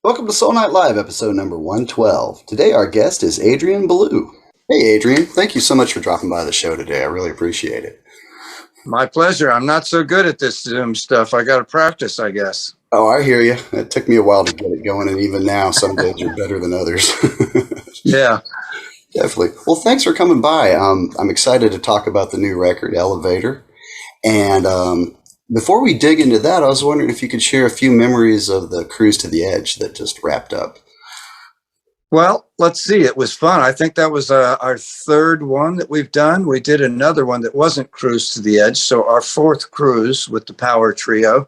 Welcome to Soul Night Live, episode number 112. Today our guest is Adrian Belew. Hey Adrian, thank you so much for dropping by the show today. I really appreciate it. My pleasure. I'm not so good at this Zoom stuff. I got to practice, I guess. Oh, I hear you. It took me a while to get it going, and even now, some days are better than others. Yeah. Definitely. Well, thanks for coming by. I'm excited to talk about the new record, Elevator. And before we dig into that, I was wondering if you could share a few memories of the Cruise to the Edge that just wrapped up. Well, let's see. It was fun. I think that was our third one that we've done. We did another one that wasn't Cruise to the Edge. So our fourth cruise with the Power Trio.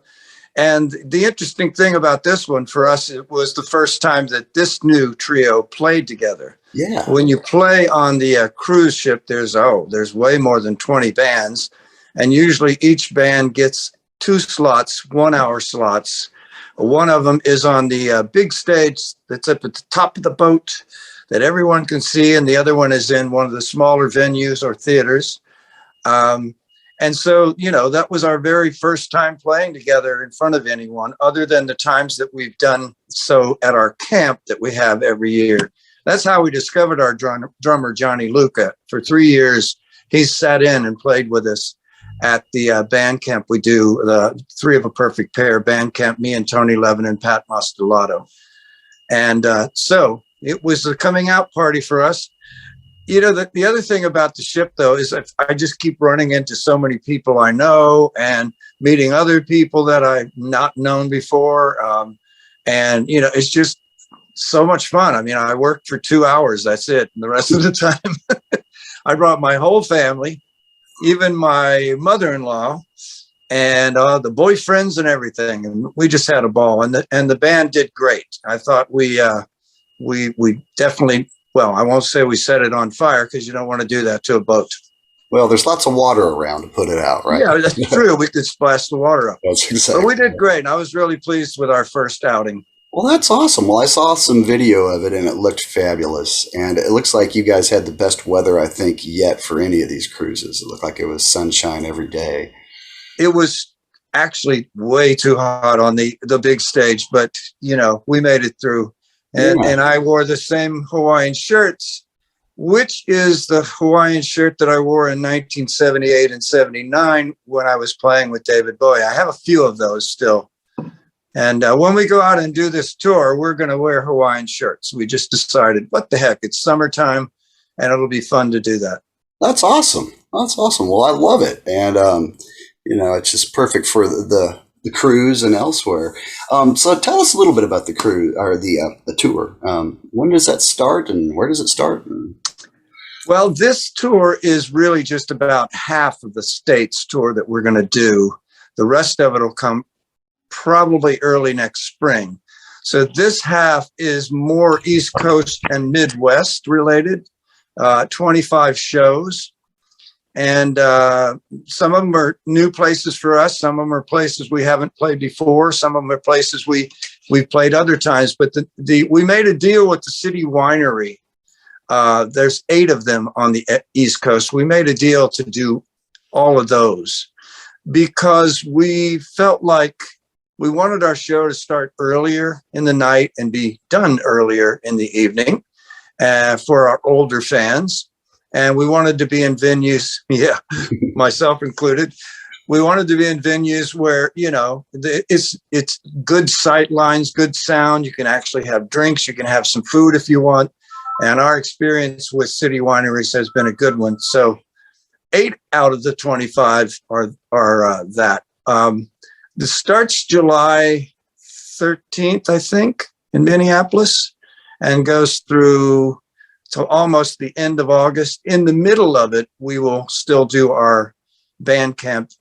And the interesting thing about this one for us, it was the first time that this new trio played together. Yeah. When you play on the cruise ship, there's way more than 20 bands. And usually each band gets 2 slots, 1-hour slots. One of them is on the big stage that's up at the top of the boat that everyone can see. And the other one is in one of the smaller venues or theaters. And so, that was our very first time playing together in front of anyone, other than the times that we've done so at our camp that we have every year. That's how we discovered our drummer, Johnny Luca. For 3 years, he sat in and played with us at the band camp we do, the Three of a Perfect Pair band camp, me and Tony Levin and Pat Mostolato. And so it was a coming out party for us. The other thing about the ship, though, is I just keep running into so many people I know and meeting other people that I've not known before. And it's just so much fun. I mean, I worked for 2 hours. That's it. And the rest of the time, I brought my whole family, even my mother-in-law and the boyfriends and everything. And we just had a ball. And the band did great. I thought we definitely... Well, I won't say we set it on fire because you don't want to do that to a boat. Well, there's lots of water around to put it out, right? Yeah, that's true. We could splash the water up. That's exactly. But we did great. And I was really pleased with our first outing. Well, that's awesome. Well, I saw some video of it and it looked fabulous. And it looks like you guys had the best weather, I think, yet for any of these cruises. It looked like it was sunshine every day. It was actually way too hot on the big stage, but, we made it through. And I wore the same Hawaiian shirts, which is the Hawaiian shirt that I wore in 1978 and 79 when I was playing with David Bowie. I have a few of those still. And when we go out and do this tour, we're going to wear Hawaiian shirts. We just decided, what the heck, it's summertime, and it'll be fun to do that. That's awesome. That's awesome. Well, I love it. And, it's just perfect for the cruise and elsewhere. So tell us a little bit about the cruise or the tour. When does that start and where does it start? Well, this tour is really just about half of the States tour that we're going to do. The rest of it will come probably early next spring. So this half is more East Coast and Midwest related, 25 shows. And some of them are new places for us. Some of them are places we haven't played before. Some of them are places we've played other times. But we made a deal with the City Winery. There's 8 of them on the East Coast. We made a deal to do all of those because we felt like we wanted our show to start earlier in the night and be done earlier in the evening for our older fans. And we wanted to be in venues, myself included. We wanted to be in venues where, it's good sight lines, good sound. You can actually have drinks. You can have some food if you want. And our experience with City Wineries has been a good one. So 8 out of the 25 are that. This starts July 13th, I think, in Minneapolis and goes through to almost the end of August. In the middle of it, we will still do our band camp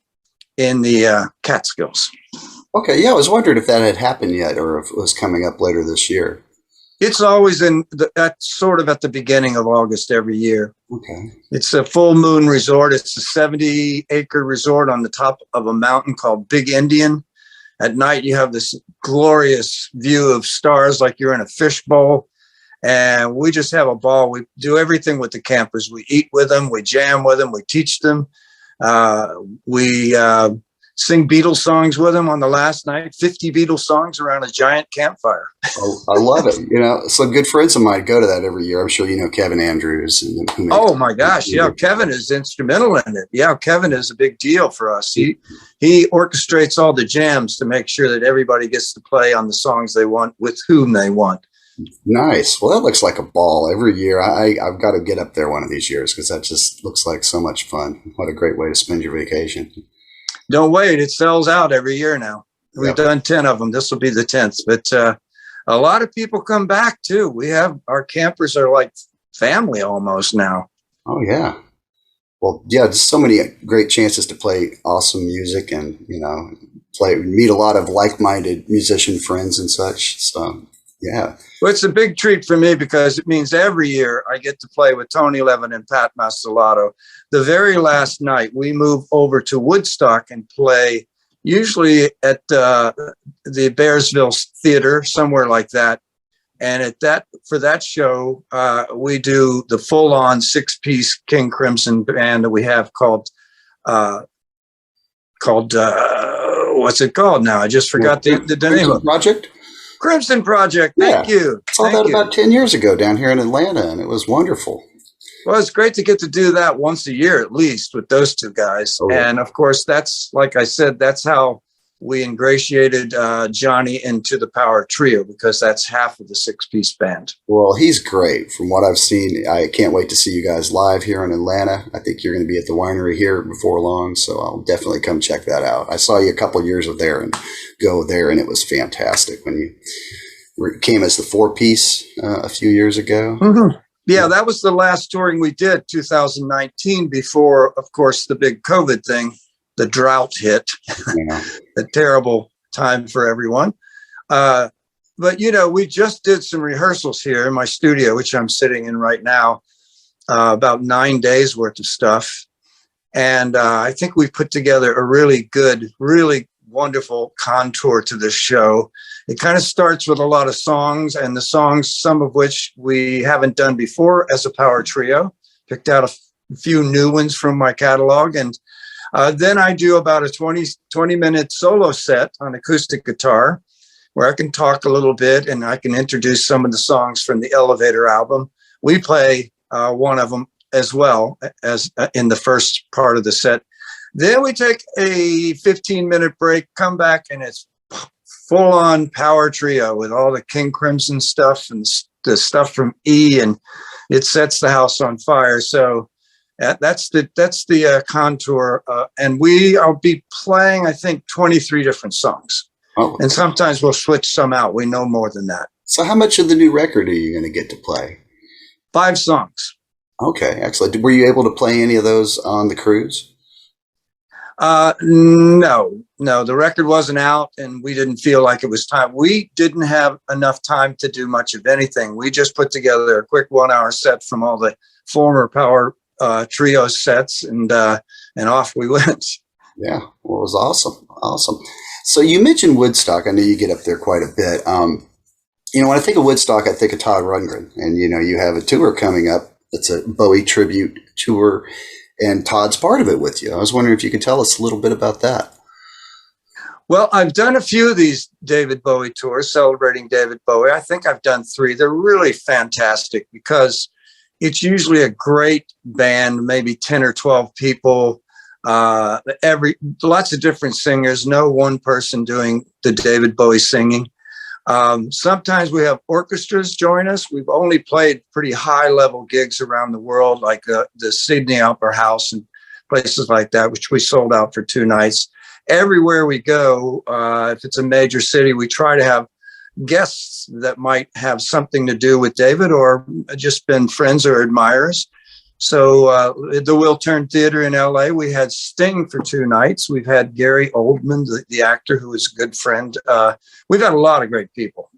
in the Catskills. Okay, yeah, I was wondering if that had happened yet or if it was coming up later this year. It's always that's sort of at the beginning of August every year. Okay. It's a full moon resort. It's a 70-acre resort on the top of a mountain called Big Indian. At night, you have this glorious view of stars like you're in a fishbowl. And we just have a ball. We do everything with the campers. We eat with them. We jam with them. We teach them. We sing Beatles songs with them on the last night, 50 Beatles songs around a giant campfire. Oh, I love it. You know, some good friends of mine go to that every year. I'm sure you know Kevin Andrews. And who makes Oh my gosh. Yeah. Kevin is instrumental in it. Yeah. Kevin is a big deal for us. He orchestrates all the jams to make sure that everybody gets to play on the songs they want with whom they want. Nice. Well, that looks like a ball every year. I've got to get up there one of these years because that just looks like so much fun. What a great way to spend your vacation. Don't wait. It sells out every year now. We've Yep. done 10 of them. This will be the 10th, but a lot of people come back too. We have our campers are like family almost now. Oh, yeah. Well, yeah, just so many great chances to play awesome music and, you know, meet a lot of like-minded musician friends and such. So, yeah. Well, it's a big treat for me because it means every year I get to play with Tony Levin and Pat Masalato. The very last night we move over to Woodstock and play usually at the Bearsville Theater, somewhere like that. And for that show, we do the full-on 6-piece King Crimson band that we have called what's it called now? I just forgot the name of it. Project? Crimson Project. Thank you. Saw that about 10 years ago down here in Atlanta, and it was wonderful. Well, it's great to get to do that once a year at least with those two guys. Oh, yeah. And of course, that's, like I said, that's how we ingratiated Johnny into the Power Trio, because that's half of the 6-piece band. Well, he's great. From what I've seen, I can't wait to see you guys live here in Atlanta. I think you're going to be at the winery here before long, so I'll definitely come check that out. I saw you a couple of years there, and it was fantastic when you came as the 4-piece a few years ago. Mm-hmm. Yeah, that was the last touring we did, 2019, before, of course, the big COVID thing, the drought hit, Yeah. a terrible time for everyone. But, you know, we just did some rehearsals here in my studio, which I'm sitting in right now, about 9 days worth of stuff. And I think we put together a really good, really wonderful contour to this show. It kind of starts with a lot of songs, and the songs, some of which we haven't done before as a power trio. Picked out a few new ones from my catalog. And then I do about a 20-minute solo set on acoustic guitar, where I can talk a little bit and I can introduce some of the songs from the Elevator album. We play one of them as well as in the first part of the set. Then we take a 15-minute break, come back, and it's full-on power trio with all the King Crimson stuff and the stuff from E, and it sets the house on fire. So that's the contour, and I'll be playing, I think, 23 different songs. Oh. And sometimes we'll switch some out. We know more than that. So how much of the new record are you going to get to play? 5 songs. Okay, excellent. Were you able to play any of those on the cruise? No, the record wasn't out and we didn't feel like it was time. We didn't have enough time to do much of anything. We just put together a quick 1-hour set from all the former Power Trio sets, and off we went. Yeah, well, it was awesome. Awesome. So you mentioned Woodstock. I know you get up there quite a bit. You know, when I think of Woodstock, I think of Todd Rundgren, and, you know, you have a tour coming up. It's a Bowie tribute tour, and Todd's part of it with you. I was wondering if you could tell us a little bit about that. Well, I've done a few of these David Bowie tours celebrating David Bowie. I think I've done 3. They're really fantastic because it's usually a great band, maybe 10 or 12 people, lots of different singers, no one person doing the David Bowie singing. Sometimes we have orchestras join us. We've only played pretty high level gigs around the world, like the Sydney Opera House and places like that, which we sold out for 2 nights. Everywhere we go, if it's a major city, we try to have guests that might have something to do with David or just been friends or admirers. So the Will Turn Theater in LA, we had Sting for 2 nights. We've had Gary Oldman, the actor, who is a good friend. We've had a lot of great people.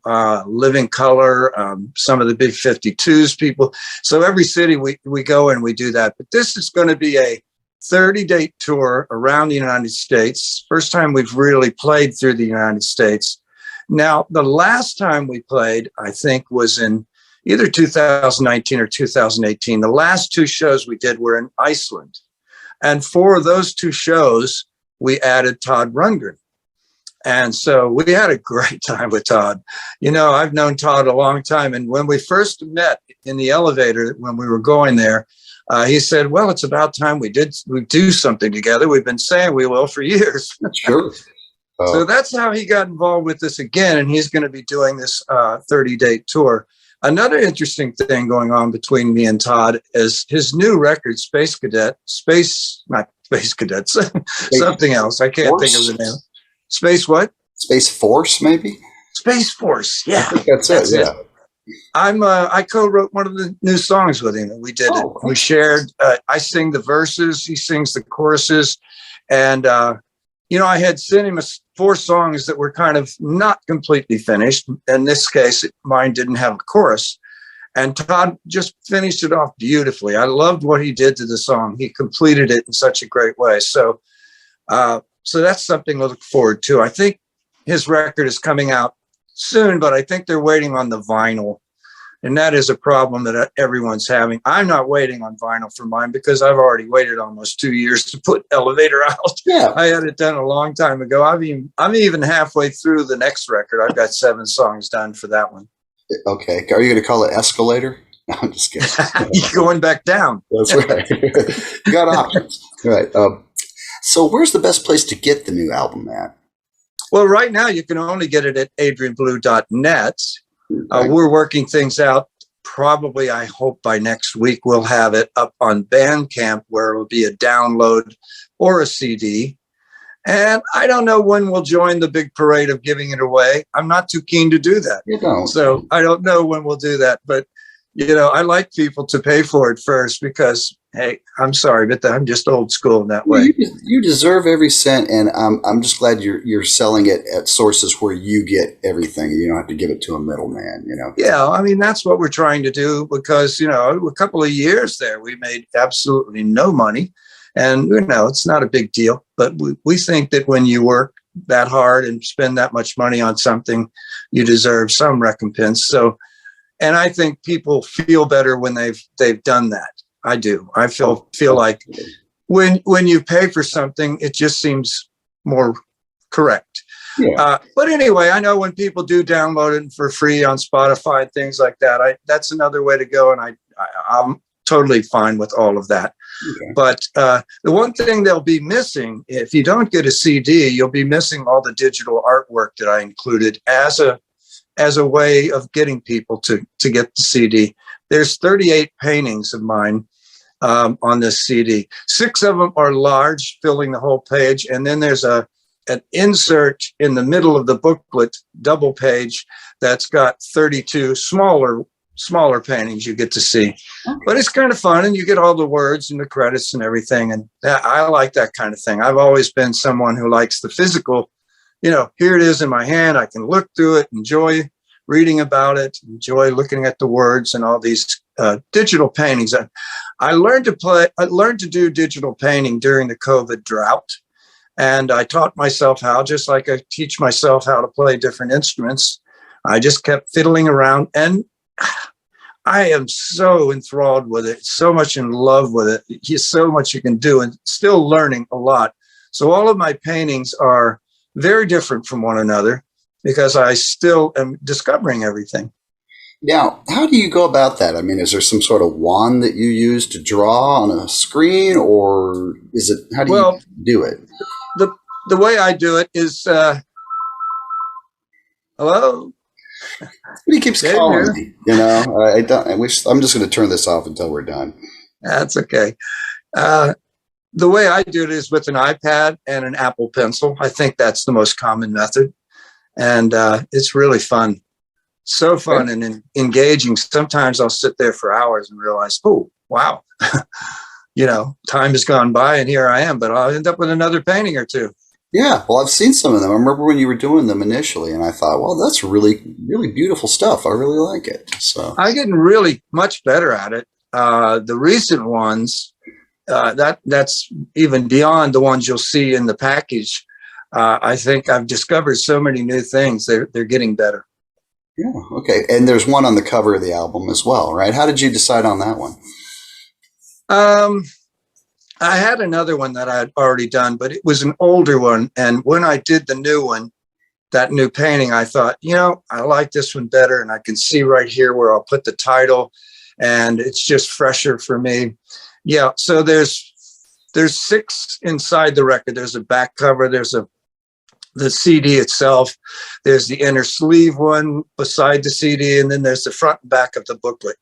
Living Color, some of the big 52s people. So every city we go and we do that. But this is going to be a 30-date tour around the United States. First time we've really played through the United States. Now, the last time we played, I think, was in either 2019 or 2018. The last 2 shows we did were in Iceland. And for those 2 shows, we added Todd Rundgren. And so we had a great time with Todd. You know, I've known Todd a long time. And when we first met in the elevator, when we were going there, he said, well, it's about time we do something together. We've been saying we will for years. Sure. So that's how he got involved with this again. And he's going to be doing this 30-date tour. Another interesting thing going on between me and Todd is his new record, not Space Cadets, something else. I can't think of the name. Space what? Space Force, maybe? Space Force, yeah. I think that's it. I co-wrote one of the new songs with him, and we did it. We shared. I sing the verses, he sings the choruses, and you know, I had sent him 4 songs that were kind of not completely finished. In this case, mine didn't have a chorus, and Todd just finished it off beautifully. I loved what he did to the song. He completed it in such a great way. So, so that's something to look forward to. I think his record is coming out soon, but I think they're waiting on the vinyl. And that is a problem that everyone's having. I'm not waiting on vinyl for mine because I've already waited almost 2 years to put Elevator out. Yeah. I had it done a long time ago. I'm even halfway through the next record. I've got 7 songs done for that one. Okay. Are you going to call it Escalator? No, I'm just kidding. You're going back down. That's right. You got options. Right. So where's the best place to get the new album at? Well, right now you can only get it at adrianbelew.net. We're working things out. Probably, I hope by next week, we'll have it up on Bandcamp where it'll be a download or a CD. And I don't know when we'll join the big parade of giving it away. I'm not too keen to do that. You don't. So I don't know when we'll do that. But, you know, I like people to pay for it first because, hey, I'm sorry, but I'm just old school in that way. You deserve every cent, and I'm just glad you're selling it at sources where you get everything. You don't have to give it to a middleman, you know? Yeah, I mean, that's what we're trying to do because, you know, a couple of years there, we made absolutely no money. And, you know, it's not a big deal. But we think that when you work that hard and spend that much money on something, you deserve some recompense. So, and I think people feel better when they've done that. I do. I feel like when you pay for something, it just seems more correct. Yeah. But anyway, I know when people do download it for free on Spotify and things like that, that's another way to go. And I'm totally fine with all of that. Okay. But the one thing they'll be missing, if you don't get a CD, you'll be missing all the digital artwork that I included as a way of getting people to get the CD. There's 38 paintings of mine on this CD. 6 of them are large, filling the whole page. And then there's an insert in the middle of the booklet, double page, that's got 32 smaller paintings you get to see. Okay. But it's kind of fun, and you get all the words and the credits and everything. And I like that kind of thing. I've always been someone who likes the physical, you know, here it is in my hand. I can look through it, enjoy reading about it, enjoy looking at the words and all these digital paintings. I learned to do digital painting during the COVID drought. And I taught myself how, just like I teach myself how to play different instruments. I just kept fiddling around, and I am so enthralled with it, so much in love with it. There's so much you can do, and still learning a lot. So all of my paintings are very different from one another because I still am discovering everything. Now, how do you go about that? I mean, is there some sort of wand that you use to draw on a screen, or is it, how do you do it? The way I do it is, hello? He keeps calling me, you know. I'm just going to turn this off until we're done. That's okay. The way I do it is with an iPad and an Apple Pencil. I think that's the most common method. And it's really fun. So fun and engaging. Sometimes I'll sit there for hours and realize, oh, wow. You know, time has gone by and here I am, but I'll end up with another painting or two. Yeah, well, I've seen some of them. I remember when you were doing them initially, and I thought, well, that's really, really beautiful stuff. I really like it. So I'm getting really much better at it. The recent ones, that's even beyond the ones you'll see in the package. I think I've discovered so many new things. They're getting better. Yeah. Okay. And there's one on the cover of the album as well, right? How did you decide on that one? I had another one that I had already done, but it was an older one. And when I did the new one, that new painting, I thought, I like this one better. And I can see right here where I'll put the title, and it's just fresher for me. Yeah. So there's 6 inside the record. There's a back cover. There's the CD itself. There's the inner sleeve one beside the CD. And then there's the front and back of the booklet.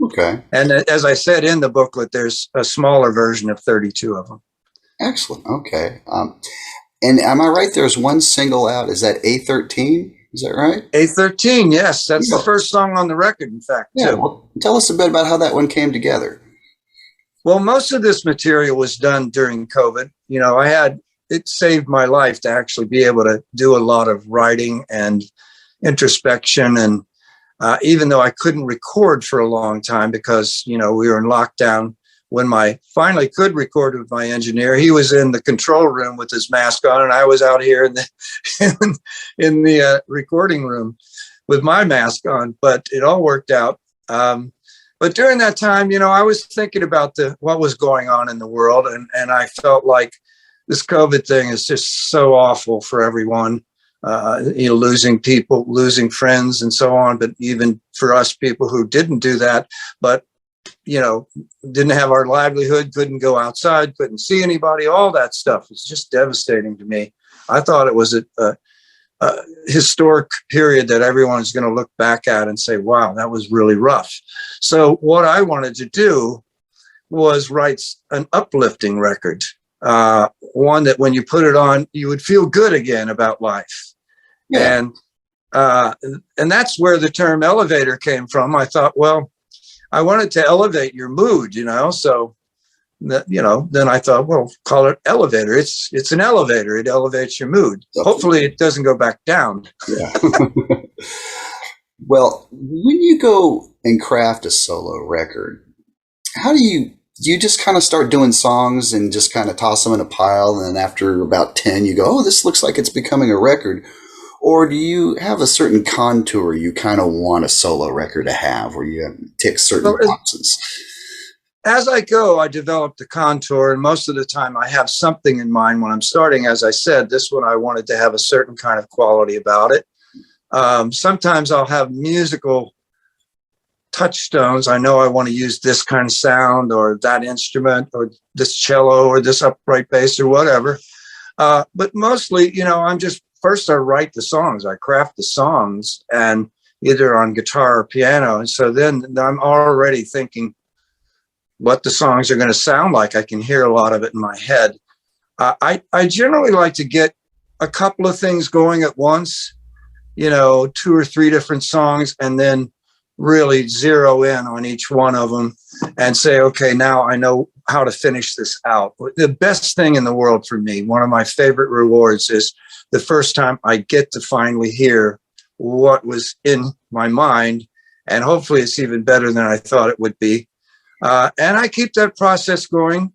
Okay. And as I said in the booklet, there's a smaller version of 32 of them. Excellent. Okay. And am I right? There's one single out. Is that A13? Is that right? A13, yes. That's Yeah. the first song on the record, in fact, Yeah. too. Well, tell us a bit about how that one came together. Well, most of this material was done during COVID. It saved my life to actually be able to do a lot of writing and introspection. And even though I couldn't record for a long time because, we were in lockdown, when I finally could record with my engineer, he was in the control room with his mask on, and I was out here in the recording room with my mask on. But it all worked out. But during that time, I was thinking about what was going on in the world, and I felt like this COVID thing is just so awful for everyone. Losing people, losing friends, and so on. But even for us people who didn't do that, but didn't have our livelihood, couldn't go outside, couldn't see anybody, all that stuff was just devastating to me. I thought it was a historic period that everyone's going to look back at and say, wow, that was really rough. So what I wanted to do was write an uplifting record, one that when you put it on, you would feel good again about life. Yeah. And that's where the term elevator came from. I thought, well, I wanted to elevate your mood, so that, then I thought, well, call it elevator. It's an elevator. It elevates your mood. Hopefully it doesn't go back down. Yeah. Well, when you go and craft a solo record, how do you just kind of start doing songs and just kind of toss them in a pile, and then after about 10 you go, oh, this looks like it's becoming a record? Or do you have a certain contour you kind of want a solo record to have, where you tick certain boxes? As I go, I develop the contour, and most of the time I have something in mind when I'm starting. As I said, this one I wanted to have a certain kind of quality about it. Sometimes I'll have musical touchstones. I know I want to use this kind of sound or that instrument or this cello or this upright bass or whatever. But mostly, I'm just, first I write the songs, I craft the songs, and either on guitar or piano. And so then I'm already thinking what the songs are going to sound like. I can hear a lot of it in my head. I generally like to get a couple of things going at once, 2 or 3 different songs, and then really zero in on each one of them and say, okay, now I know how to finish this out. The best thing in the world for me, one of my favorite rewards, is the first time I get to finally hear what was in my mind, and hopefully it's even better than I thought it would be. And I keep that process going,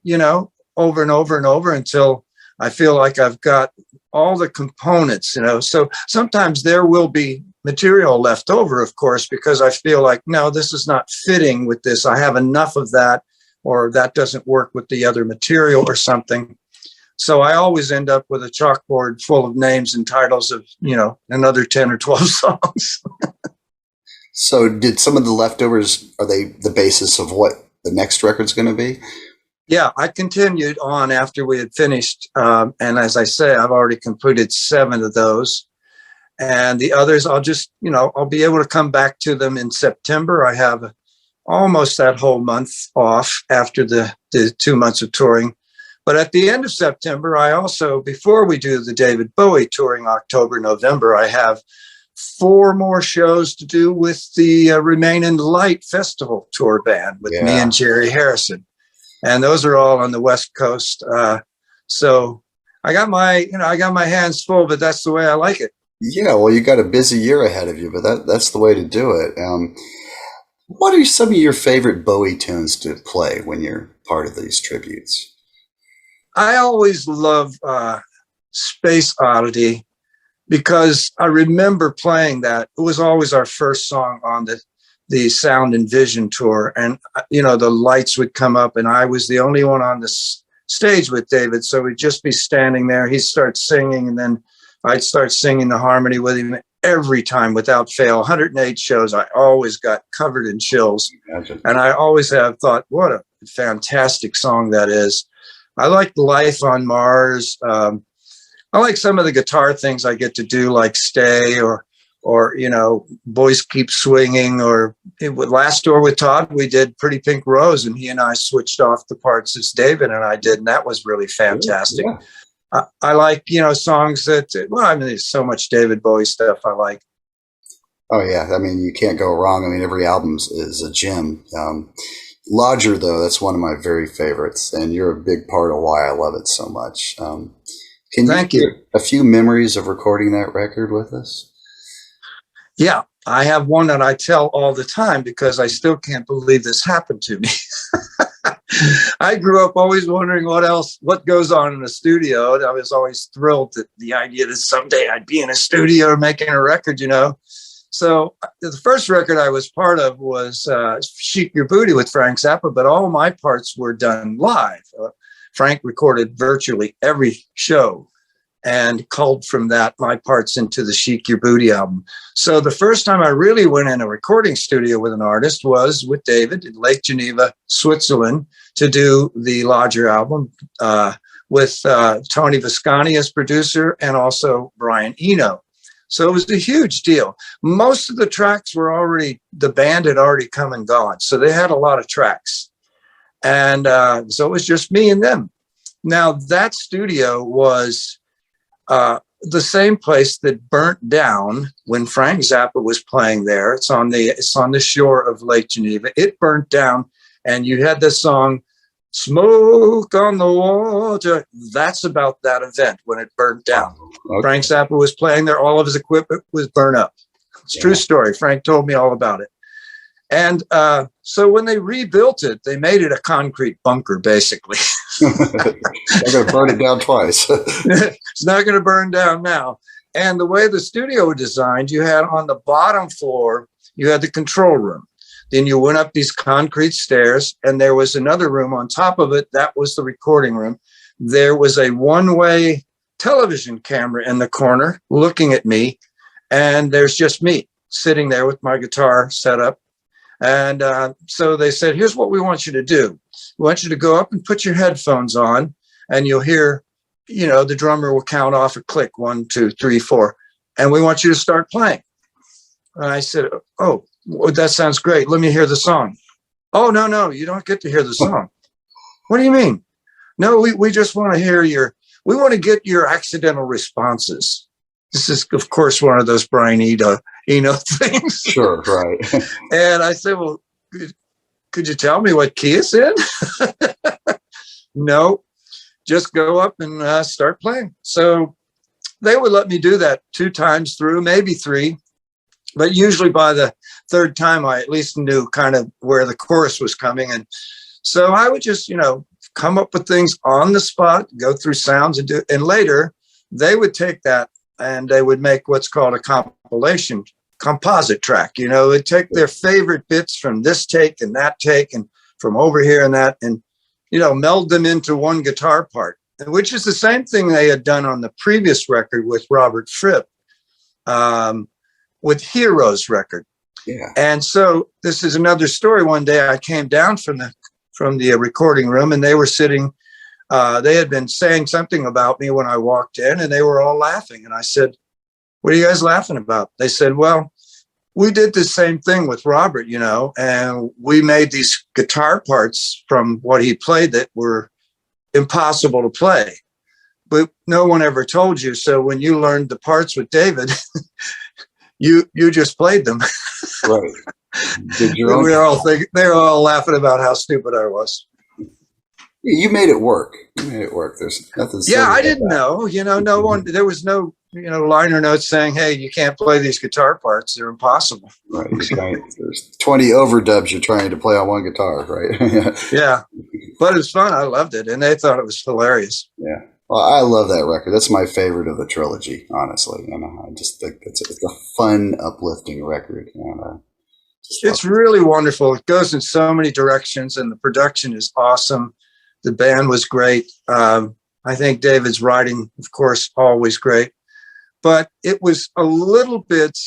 over and over and over until I feel like I've got all the components, So sometimes there will be material left over, of course, because I feel like, no, this is not fitting with this. I have enough of that, or that doesn't work with the other material or something. So I always end up with a chalkboard full of names and titles of, another 10 or 12 songs. So did some of the leftovers, are they the basis of what the next record's going to be? Yeah, I continued on after we had finished. And as I say, I've already completed 7 of those. And the others, I'll just, I'll be able to come back to them in September. I have almost that whole month off after the 2 months of touring. But at the end of September, I also, before we do the David Bowie touring October, November, I have 4 more shows to do with the Remain in the Light Festival tour band with me and Jerry Harrison. And those are all on the West Coast. So I got my hands full, but that's the way I like it. Yeah, well, you got a busy year ahead of you, but that's the way to do it. What are some of your favorite Bowie tunes to play when you're part of these tributes? I always love Space Oddity, because I remember playing that. It was always our first song on the Sound and Vision tour, and the lights would come up, and I was the only one on the stage with David, so we'd just be standing there. He'd start singing, and then I'd start singing the harmony with him every time without fail. 108 shows, I always got covered in chills. Gotcha. And I always have thought, what a fantastic song that is. I like Life on Mars. I like some of the guitar things I get to do, like Stay or Boys Keep Swinging, or last tour with Todd, we did Pretty Pink Rose, and he and I switched off the parts as David and I did, and that was really fantastic. Yeah. I like, songs that, there's so much David Bowie stuff I like. Oh, yeah. I mean, you can't go wrong. I mean, every album is a gem. Lodger, though, that's one of my very favorites, and you're a big part of why I love it so much. Thank you. A few memories of recording that record with us? Yeah, I have one that I tell all the time because I still can't believe this happened to me. I grew up always wondering what goes on in the studio. And I was always thrilled at the idea that someday I'd be in a studio making a record, So the first record I was part of was Chic Your Booty with Frank Zappa, but all my parts were done live. Frank recorded virtually every show and culled from that my parts into the Chic Your Booty album. So the first time I really went in a recording studio with an artist was with David in Lake Geneva, Switzerland, to do the Lodger album with Tony Visconti as producer and also Brian Eno. So it was a huge deal. Most of the tracks the band had already come and gone. So they had a lot of tracks. And so it was just me and them. Now that studio was the same place that burnt down when Frank Zappa was playing there. It's on the shore of Lake Geneva. It burnt down, and you had this song, Smoke on the Water. That's about that event when it burnt down. Okay. Frank Zappa was playing there. All of his equipment was burnt up. It's a true story. Frank told me all about it. And so when they rebuilt it, they made it a concrete bunker, basically. They're going to burn it down twice. It's not going to burn down now. And the way the studio was designed, you had on the bottom floor, you had the control room. Then you went up these concrete stairs, and there was another room on top of it. That was the recording room. There was a one-way television camera in the corner looking at me, and there's just me sitting there with my guitar set up. And so they said, here's what we want you to do. We want you to go up and put your headphones on, and you'll hear, the drummer will count off a click, 1, 2, 3, 4. And we want you to start playing. And I said, oh, well, that sounds great. Let me hear the song. Oh, no, you don't get to hear the song. What do you mean? No, we just want to hear we want to get your accidental responses. This is, of course, one of those Brian Eno things. Sure, right. And I said, well, could you tell me what key it's in? No, just go up and start playing. So they would let me do that 2 times through, maybe 3. But usually by the 3rd time, I at least knew kind of where the chorus was coming. And so I would just, come up with things on the spot, go through sounds and later they would take that and they would make what's called a composite track. They'd take their favorite bits from this take and that take and from over here and that, and, meld them into one guitar part, which is the same thing they had done on the previous record with Robert Fripp, with Heroes record. Yeah. And so this is another story. One day I came down from the recording room, and they were sitting, they had been saying something about me when I walked in, and they were all laughing. And I said, what are you guys laughing about? They said, well, we did the same thing with Robert, and we made these guitar parts from what he played that were impossible to play. But no one ever told you. So when you learned the parts with David, you just played them. Right. They were all laughing about how stupid I was. You made it work. There's nothing. Yeah, I didn't know. No one. There was no, liner notes saying, "Hey, you can't play these guitar parts; they're impossible." Right. There's 20 overdubs you're trying to play on one guitar, right? Yeah, but it was fun. I loved it, and they thought it was hilarious. Yeah. Well, I love that record. That's my favorite of the trilogy, honestly. And I just think it's a fun, uplifting record. And It's really wonderful. It goes in so many directions, and the production is awesome. The band was great. I think David's writing, of course, always great. But it was a little bit,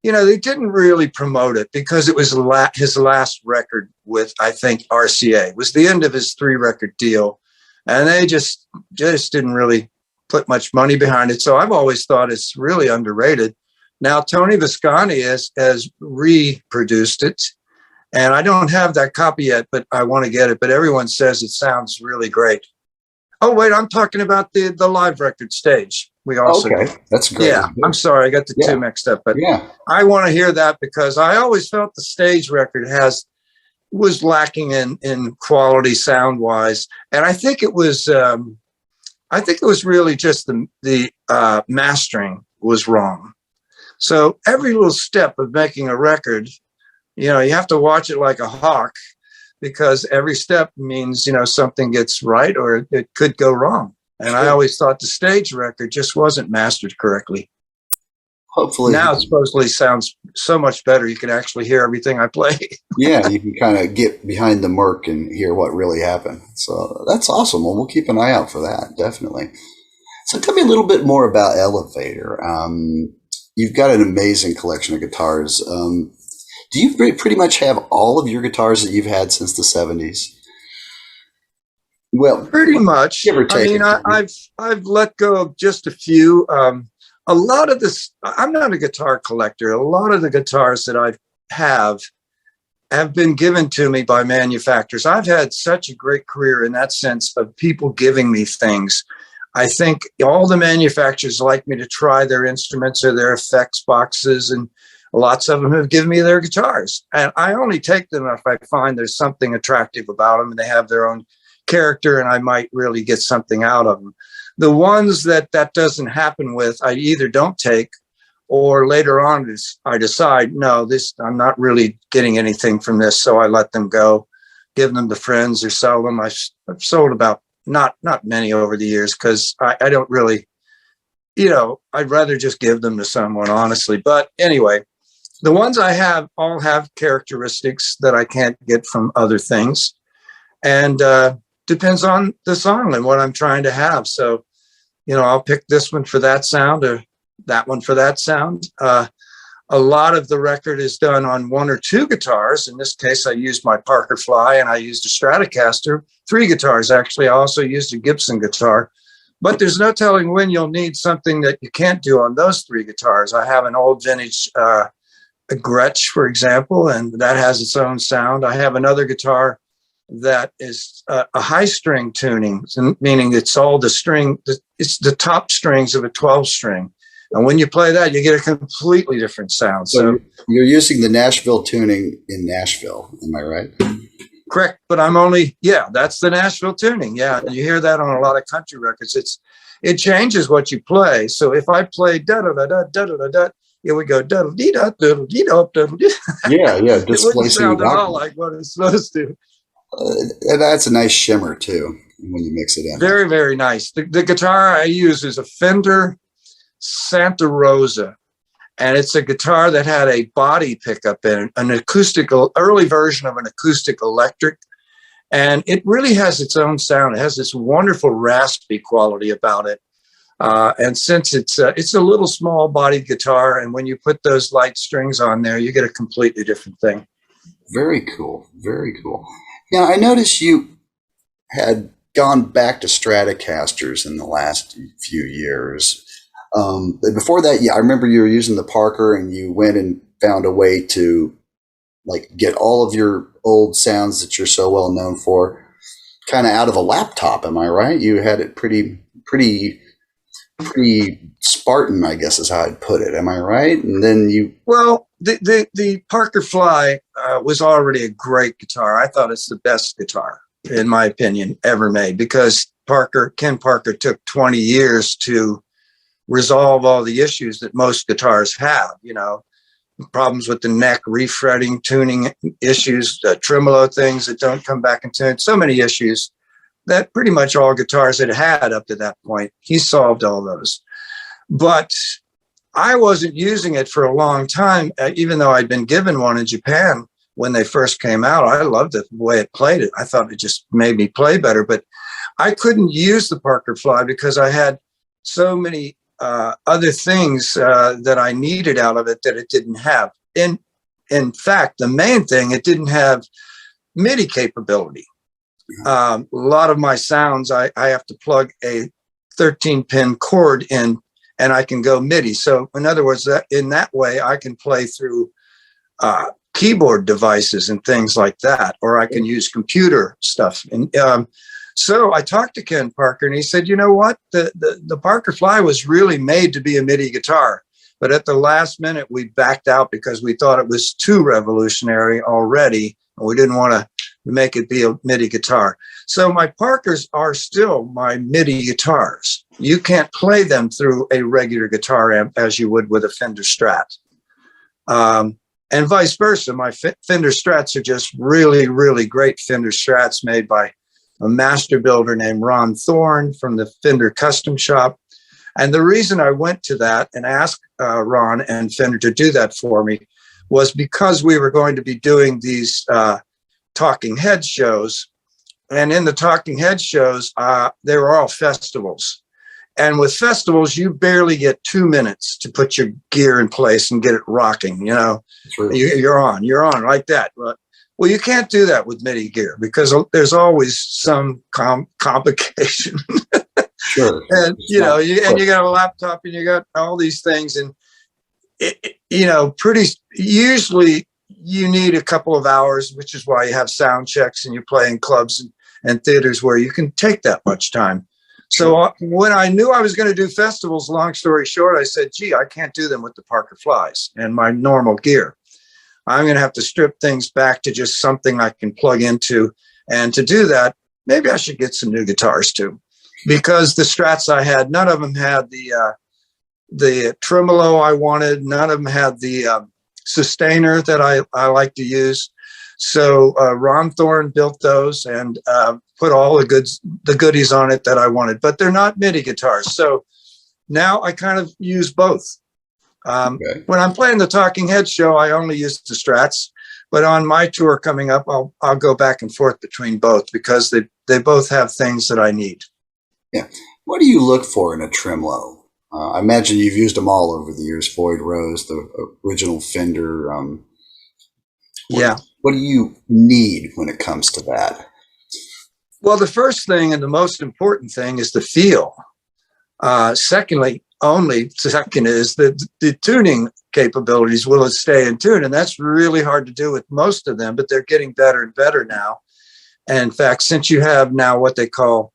they didn't really promote it because it was his last record with, I think, RCA. It was the end of his 3-record deal. And they just didn't really put much money behind it. So I've always thought it's really underrated. Now, Tony Visconti has reproduced it. And I don't have that copy yet, but I want to get it. But everyone says it sounds really great. Oh, wait, I'm talking about the live record stage. We also That's great. Yeah, I'm sorry, I got the two mixed up, but I want to hear that because I always felt the stage record was lacking in quality sound wise, and I think it was really just the mastering was wrong. So every little step of making a record, you have to watch it like a hawk, because every step means, something gets right or it could go wrong. And I always thought the stage record just wasn't mastered correctly. Hopefully. Now it supposedly sounds so much better. You can actually hear everything I play. Yeah, you can kind of get behind the murk and hear what really happened. So that's awesome. Well, we'll keep an eye out for that, definitely. So tell me a little bit more about Elevator. You've got an amazing collection of guitars. Do you pretty much have all of your guitars that you've had since the 70s? Well, pretty much. I mean, I've let go of just a few. A lot of this, I'm not a guitar collector. A lot of the guitars that I have been given to me by manufacturers. I've had such a great career in that sense of people giving me things. I think all the manufacturers like me to try their instruments or their effects boxes, and lots of them have given me their guitars. And I only take them if I find there's something attractive about them and they have their own character and I might really get something out of them. The ones that doesn't happen with, I either don't take, or later on I decide, no, I'm not really getting anything from this. So I let them go, give them to friends or sell them. I've sold about not many over the years because I don't really, I'd rather just give them to someone, honestly. But anyway, the ones I have all have characteristics that I can't get from other things. And depends on the song and what I'm trying to have. So, I'll pick this one for that sound or that one for that sound. A lot of the record is done on 1 or 2 guitars. In this case, I used my Parker Fly and I used a Stratocaster. 3 guitars, actually. I also used a Gibson guitar. But there's no telling when you'll need something that you can't do on those 3 guitars. I have an old vintage a Gretsch, for example, and that has its own sound. I have another guitar that is a high string tuning, meaning it's all it's the top strings of a 12 string. And when you play that, you get a completely different sound. So you're using the Nashville tuning in Nashville. Am I right? Correct. But that's the Nashville tuning. Yeah. And you hear that on a lot of country records. It changes what you play. So if I play da-da-da-da-da-da-da, here we go. Da-da-dee-da, da-da-dee-da, da-da-dee. Yeah. It wouldn't sound at all like what it's supposed to. And that's a nice shimmer too when you mix it in. Very, very nice. The guitar I use is a Fender Santa Rosa, and it's a guitar that had a body pickup in it, an early version of an acoustic electric, and it really has its own sound. It has this wonderful raspy quality about it. And since it's a little small bodied guitar, and when you put those light strings on there, you get a completely different thing. Very cool. Very cool. Now, I noticed you had gone back to Stratocasters in the last few years. Before that, I remember you were using the Parker and you went and found a way to get all of your old sounds that you're so well known for kind of out of a laptop. Am I right? You had it pretty Spartan, I guess is how I'd put it. Am I right? And then the Parker Fly was already a great guitar. I thought it's the best guitar, in my opinion, ever made, because Ken Parker took 20 years to resolve all the issues that most guitars have, problems with the neck, refretting, tuning issues, tremolo things that don't come back in tune, so many issues that pretty much all guitars had up to that point. He solved all those. But I wasn't using it for a long time, even though I'd been given one in Japan when they first came out. I loved it, the way it played it. I thought it just made me play better, but I couldn't use the Parker Fly because I had so many other things that I needed out of it that it didn't have. In fact, the main thing, it didn't have MIDI capability. A lot of my sounds, I have to plug a 13-pin cord in, and I can go MIDI. So in other words, in that way, I can play through keyboard devices and things like that, or I can use computer stuff. And so I talked to Ken Parker, and he said, you know what? The Parker Fly was really made to be a MIDI guitar. But at the last minute, we backed out because we thought it was too revolutionary already, and we didn't want to make it be a MIDI guitar. So my Parkers are still my MIDI guitars. You can't play them through a regular guitar amp as you would with a Fender Strat. And vice versa. My Fender Strats are just really, really great Fender Strats made by a master builder named Ron Thorne from the Fender Custom Shop. And the reason I went to that and asked Ron and Fender to do that for me was because we were going to be doing these Talking Head shows. And in the Talking Head shows, they were all festivals. And with festivals, you barely get 2 minutes to put your gear in place and get it rocking. You know, you're on like that. Well, you can't do that with MIDI gear because there's always some complication. Sure. And you got a laptop and you got all these things, and usually you need a couple of hours, which is why you have sound checks and you play in clubs and theaters where you can take that much time. So when I knew I was going to do festivals, long story short, I said, gee, I can't do them with the Parker Flies and my normal gear. I'm going to have to strip things back to just something I can plug into. And to do that, maybe I should get some new guitars too, because the Strats I had, none of them had the tremolo I wanted. None of them had the sustainer that I like to use. So Ron Thorne built those and put all the goodies on it that I wanted, but they're not MIDI guitars. So now I kind of use both. When I'm playing the Talking Head show, I only use the Strats, but on my tour coming up, I'll go back and forth between both because they both have things that I need. Yeah. What do you look for in a tremolo? I imagine you've used them all over the years, Floyd Rose, the original Fender. What do you need when it comes to that? Well, the first thing and the most important thing is the feel. Second is the tuning capabilities. Will it stay in tune? And that's really hard to do with most of them, but they're getting better and better now. And in fact, since you have now what they call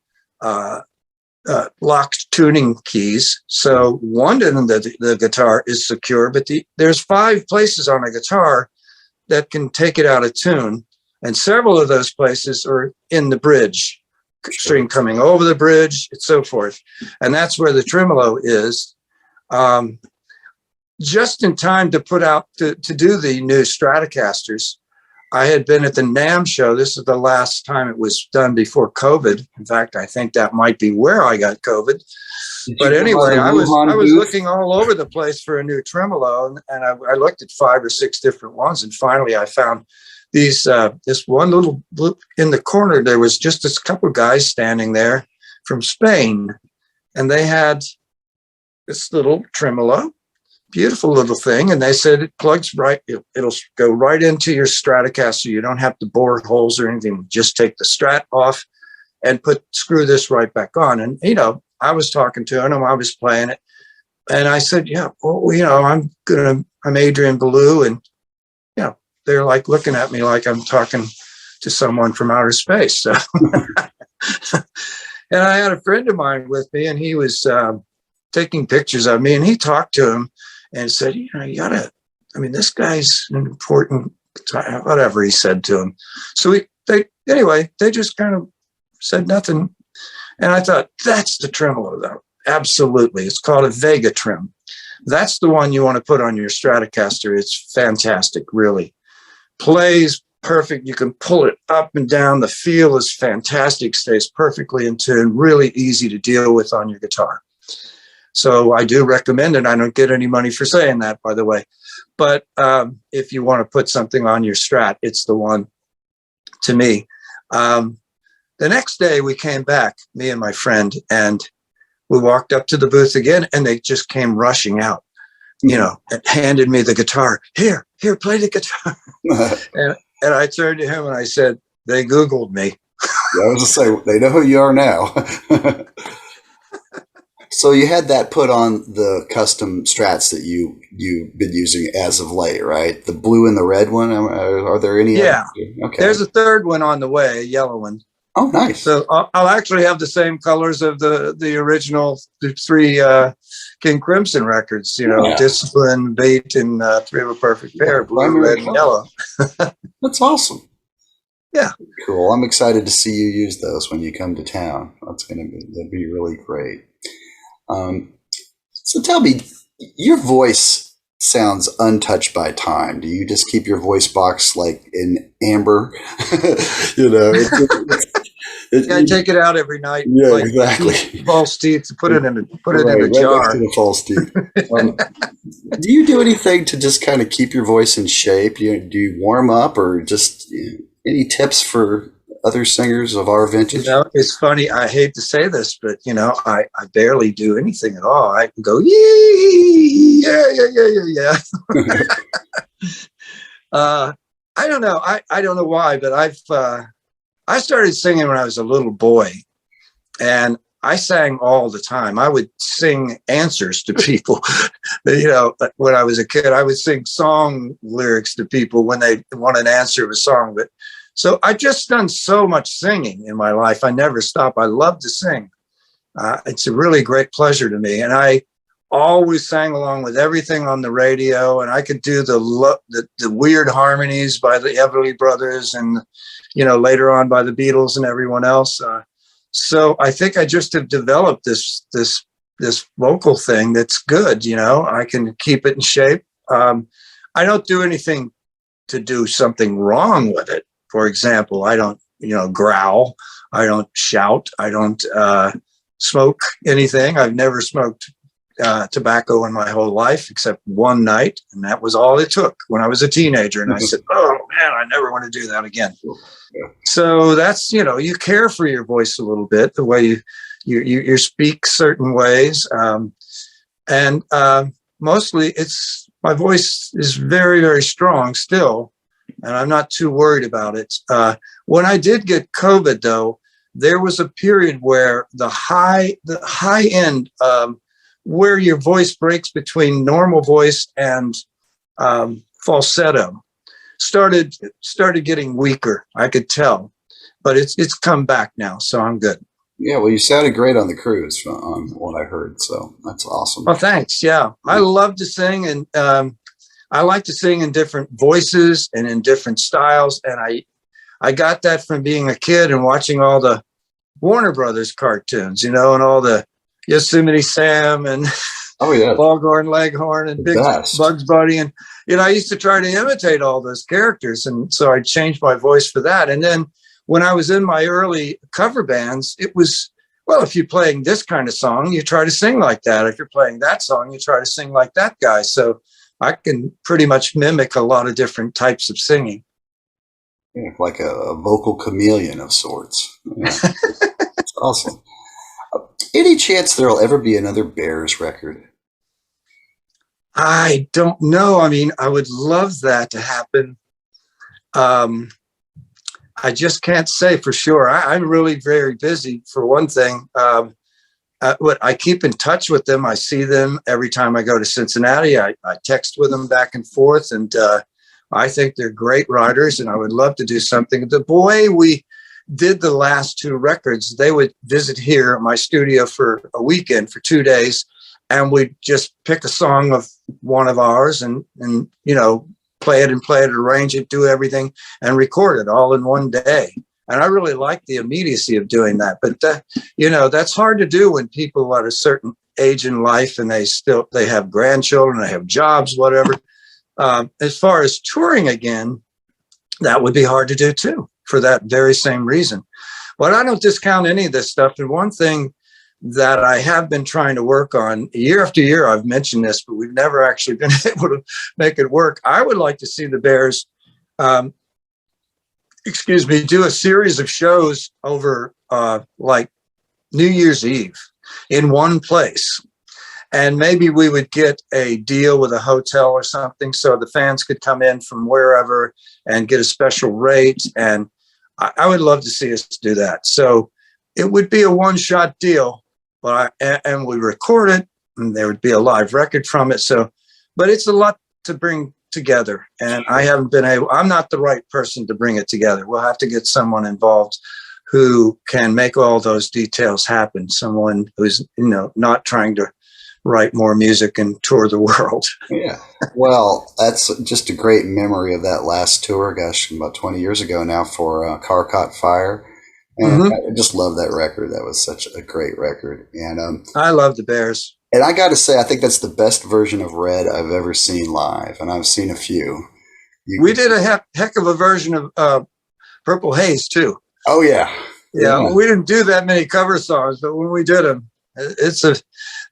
locked tuning keys, so one of them, the guitar is secure, but there's 5 places on a guitar that can take it out of tune. And several of those places are in the bridge, string coming over the bridge, and so forth. And that's where the tremolo is. Just in time to put out, to do the new Stratocasters, I had been at the NAMM show. This is the last time it was done before COVID. In fact, I think that might be where I got COVID. But anyway, I was looking all over the place for a new tremolo, and I looked at 5 or 6 different ones, and finally I found these. This one little in the corner. There was just this couple of guys standing there from Spain, and they had this little tremolo. Beautiful little thing. And they said it plugs right, it'll go right into your Stratocaster. You don't have to bore holes or anything. Just take the Strat off and screw this right back on. And, I was talking to him, I was playing it. And I said, yeah, well, I'm Adrian Belew. And, they're like looking at me like I'm talking to someone from outer space. So, and I had a friend of mine with me, and he was taking pictures of me, and he talked to him and said, this guy's an important, whatever he said to him. So they just kind of said nothing. And I thought, that's the tremolo though. Absolutely. It's called a Vega-Trem. That's the one you want to put on your Stratocaster. It's fantastic, really. Plays perfect. You can pull it up and down. The feel is fantastic, stays perfectly in tune, really easy to deal with on your guitar. So I do recommend it. I don't get any money for saying that, by the way. But if you want to put something on your Strat, it's the one to me. The next day we came back, me and my friend, and we walked up to the booth again, and they just came rushing out, you know, and handed me the guitar. Here, play the guitar. and I turned to him and I said, they Googled me. Yeah, I was just say, they know who you are now. So you had that put on the custom Strats that you've been using as of late, right? The blue and the red one. Are there any? Yeah. Okay. There's a third one on the way, a yellow one. Oh, nice. So I'll actually have the same colors of the original three King Crimson records, you know, Discipline, Bait, and Three of a Perfect Pair, blue, red, and yellow. That's awesome. Yeah. Cool. I'm excited to see you use those when you come to town. That'd be really great. So tell me, your voice sounds untouched by time. Do you just keep your voice box like in amber? You know, I take it out every night. Yeah, like exactly. False teeth. Put it in a right jar. Next to the false teeth. Do you do anything to just kind of keep your voice in shape? Do you warm up, or just any tips for other singers of our vintage? You know, it's funny. I hate to say this, but you know, I barely do anything at all. I can go yeah. I don't know. I don't know why, but I started singing when I was a little boy, and I sang all the time. I would sing answers to people. You know, when I was a kid, I would sing song lyrics to people when they want an answer of a song. But so I just done so much singing in my life. I never stop. I love to sing. It's a really great pleasure to me. And I always sang along with everything on the radio. And I could do the weird harmonies by the Everly Brothers and, you know, later on by the Beatles and everyone else. So I think I just have developed this vocal thing that's good. You know, I can keep it in shape. I don't do anything to do something wrong with it. For example, I don't, you know, growl. I don't shout. I don't smoke anything. I've never smoked tobacco in my whole life except one night, and that was all it took when I was a teenager. And I said, "Oh man, I never want to do that again." Yeah. So that's, you know, you care for your voice a little bit, the way you speak certain ways, and mostly my voice is very, very strong still. And I'm not too worried about it. When I did get COVID, though, there was a period where the high end, where your voice breaks between normal voice and falsetto, started getting weaker. I could tell, but it's come back now, so I'm good. Yeah, well, you sounded great on the cruise, on what I heard, so that's awesome. Well, thanks. Yeah, I love to sing, and I like to sing in different voices and in different styles. And I got that from being a kid and watching all the Warner Brothers cartoons, you know, and all the Yosemite Sam and Foghorn Leghorn and Big Bugs Bunny. And, you know, I used to try to imitate all those characters. And so I changed my voice for that. And then when I was in my early cover bands, it was, well, if you're playing this kind of song, you try to sing like that. If you're playing that song, you try to sing like that guy. So I can pretty much mimic a lot of different types of singing. Yeah, like a vocal chameleon of sorts. Yeah. That's awesome. Any chance there'll ever be another Bears record? I don't know. I mean, I would love that to happen. I just can't say for sure. I'm really very busy, for one thing. I keep in touch with them. I see them every time I go to Cincinnati. I text with them back and forth, and I think they're great writers, and I would love to do something. The way we did the last two records, they would visit here at my studio for a weekend, for 2 days, and we'd just pick a song of one of ours and you know, play it, arrange it, do everything, and record it all in one day. And I really like the immediacy of doing that. But, you know, that's hard to do when people are at a certain age in life and they have grandchildren, they have jobs, whatever. As far as touring again, that would be hard to do too, for that very same reason. But I don't discount any of this stuff. And one thing that I have been trying to work on. Year after year, I've mentioned this, but we've never actually been able to make it work. I would like to see the Bears, do a series of shows over like New Year's Eve in one place. And maybe we would get a deal with a hotel or something so the fans could come in from wherever and get a special rate. And I would love to see us do that. So it would be a one-shot deal, and we record it, and there would be a live record from it. So, but it's a lot to bring together, and I haven't been able. I'm not the right person to bring it together. We'll have to get someone involved who can make all those details happen. Someone who's, not trying to write more music and tour the world. Yeah. Well, that's just a great memory of that last tour, gosh, about 20 years ago now, for Car Caught Fire. And I just love that record. That was such a great record. And I love the Bears. and I got to say, I think that's the best version of Red I've ever seen live. And I've seen a few. We did a heck of a version of Purple Haze, too. Oh, yeah. Yeah, we didn't do that many cover songs, but when we did them,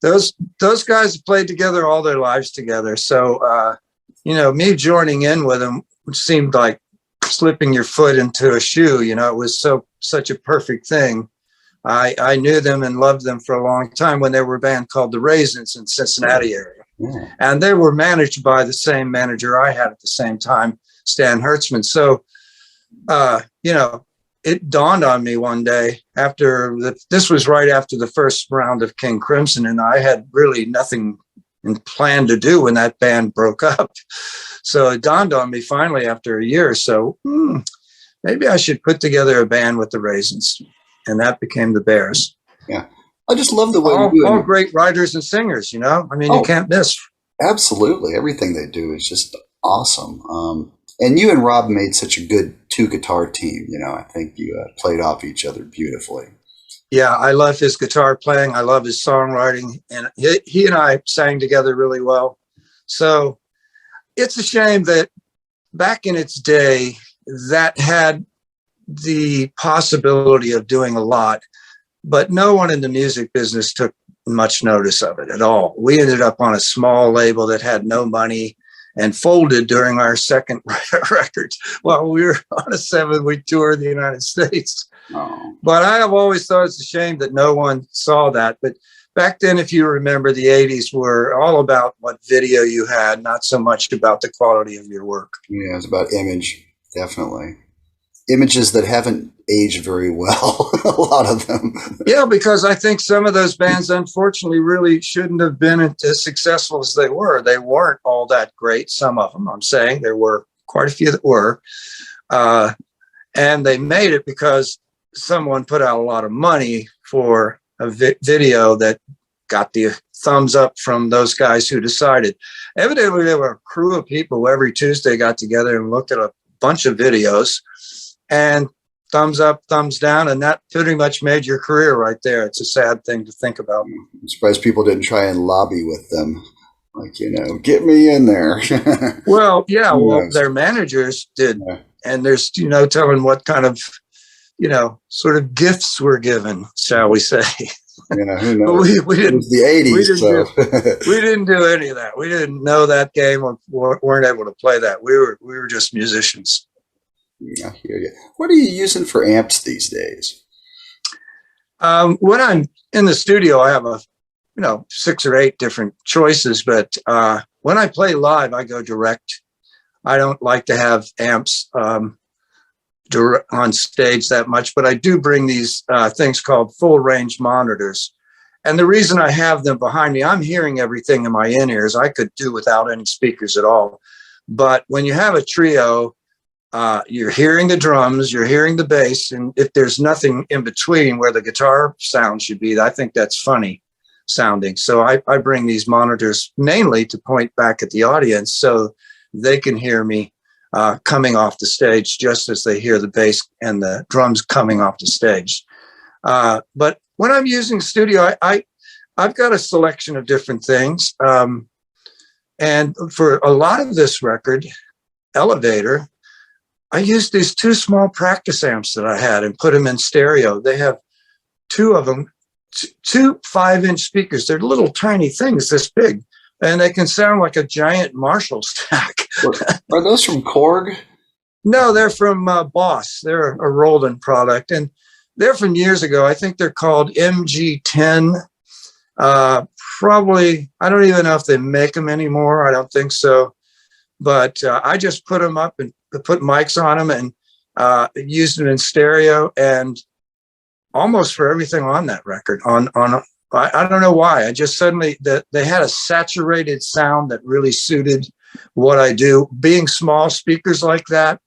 those guys played together all their lives together. So, me joining in with them seemed like slipping your foot into a shoe. It was such a perfect thing. I knew them and loved them for a long time when they were a band called the Raisins in Cincinnati area. Yeah. And they were managed by the same manager I had at the same time, Stan Hertzman. So, it dawned on me one day this was right after the first round of King Crimson, and I had really nothing planned to do when that band broke up. So it dawned on me finally after a year or so, maybe I should put together a band with the Raisins. And that became the Bears. Yeah. I just love the way all great writers and singers, you can't miss. Absolutely. Everything they do is just awesome. And you and Rob made such a good two-guitar team. I think you played off each other beautifully. Yeah, I love his guitar playing. I love his songwriting. And he and I sang together really well. So it's a shame that back in its day, that had the possibility of doing a lot, but no one in the music business took much notice of it at all. We ended up on a small label that had no money and folded during our second record while we were on a 7-week tour in the United States. Oh. But I have always thought it's a shame that no one saw that. But back then, if you remember, the 80s were all about what video you had, not so much about the quality of your work. Yeah, it's about image, definitely. Images that haven't aged very well, a lot of them. Yeah, because I think some of those bands, unfortunately, really shouldn't have been as successful as they were. They weren't all that great, some of them, I'm saying. There were quite a few that were. And they made it because someone put out a lot of money for a video that got the thumbs up from those guys who decided. Evidently, there were a crew of people who every Tuesday got together and looked at a bunch of videos. And thumbs up, thumbs down, and that pretty much made your career right there. It's a sad thing to think about. I'm surprised people didn't try and lobby with them. Like, get me in there. Well, yeah, their managers did. Yeah. And there's, telling what kind of, sort of gifts were given, shall we say. Who knows? We didn't, it was the 80s. We didn't do any of that. We didn't know that game or weren't able to play that. We were just musicians. I hear you. What are you using for amps these days? When I'm in the studio, I have 6 or 8 different choices. But when I play live, I go direct. I don't like to have amps on stage that much, but I do bring these things called full range monitors. And the reason I have them behind me, I'm hearing everything in my in-ears. I could do without any speakers at all. But when you have a trio, you're hearing the drums, you're hearing the bass, and if there's nothing in between where the guitar sound should be, I think that's funny sounding. So I bring these monitors mainly to point back at the audience so they can hear me coming off the stage just as they hear the bass and the drums coming off the stage. But when I'm using studio, I've got a selection of different things. And for a lot of this record, Elevator, I used these 2 small practice amps that I had and put them in stereo. They have 2 of them two 5-inch speakers. They're little tiny things this big, and they can sound like a giant Marshall stack. Are those from Korg? No, they're from Boss. They're a Roland product, and they're from years ago. I think they're called MG10. Probably, I don't even know if they make them anymore. I don't think so. But I just put them up and put mics on them and used them in stereo, and almost for everything on that record. I don't know why. I just suddenly they had a saturated sound that really suited what I do. Being small speakers like that,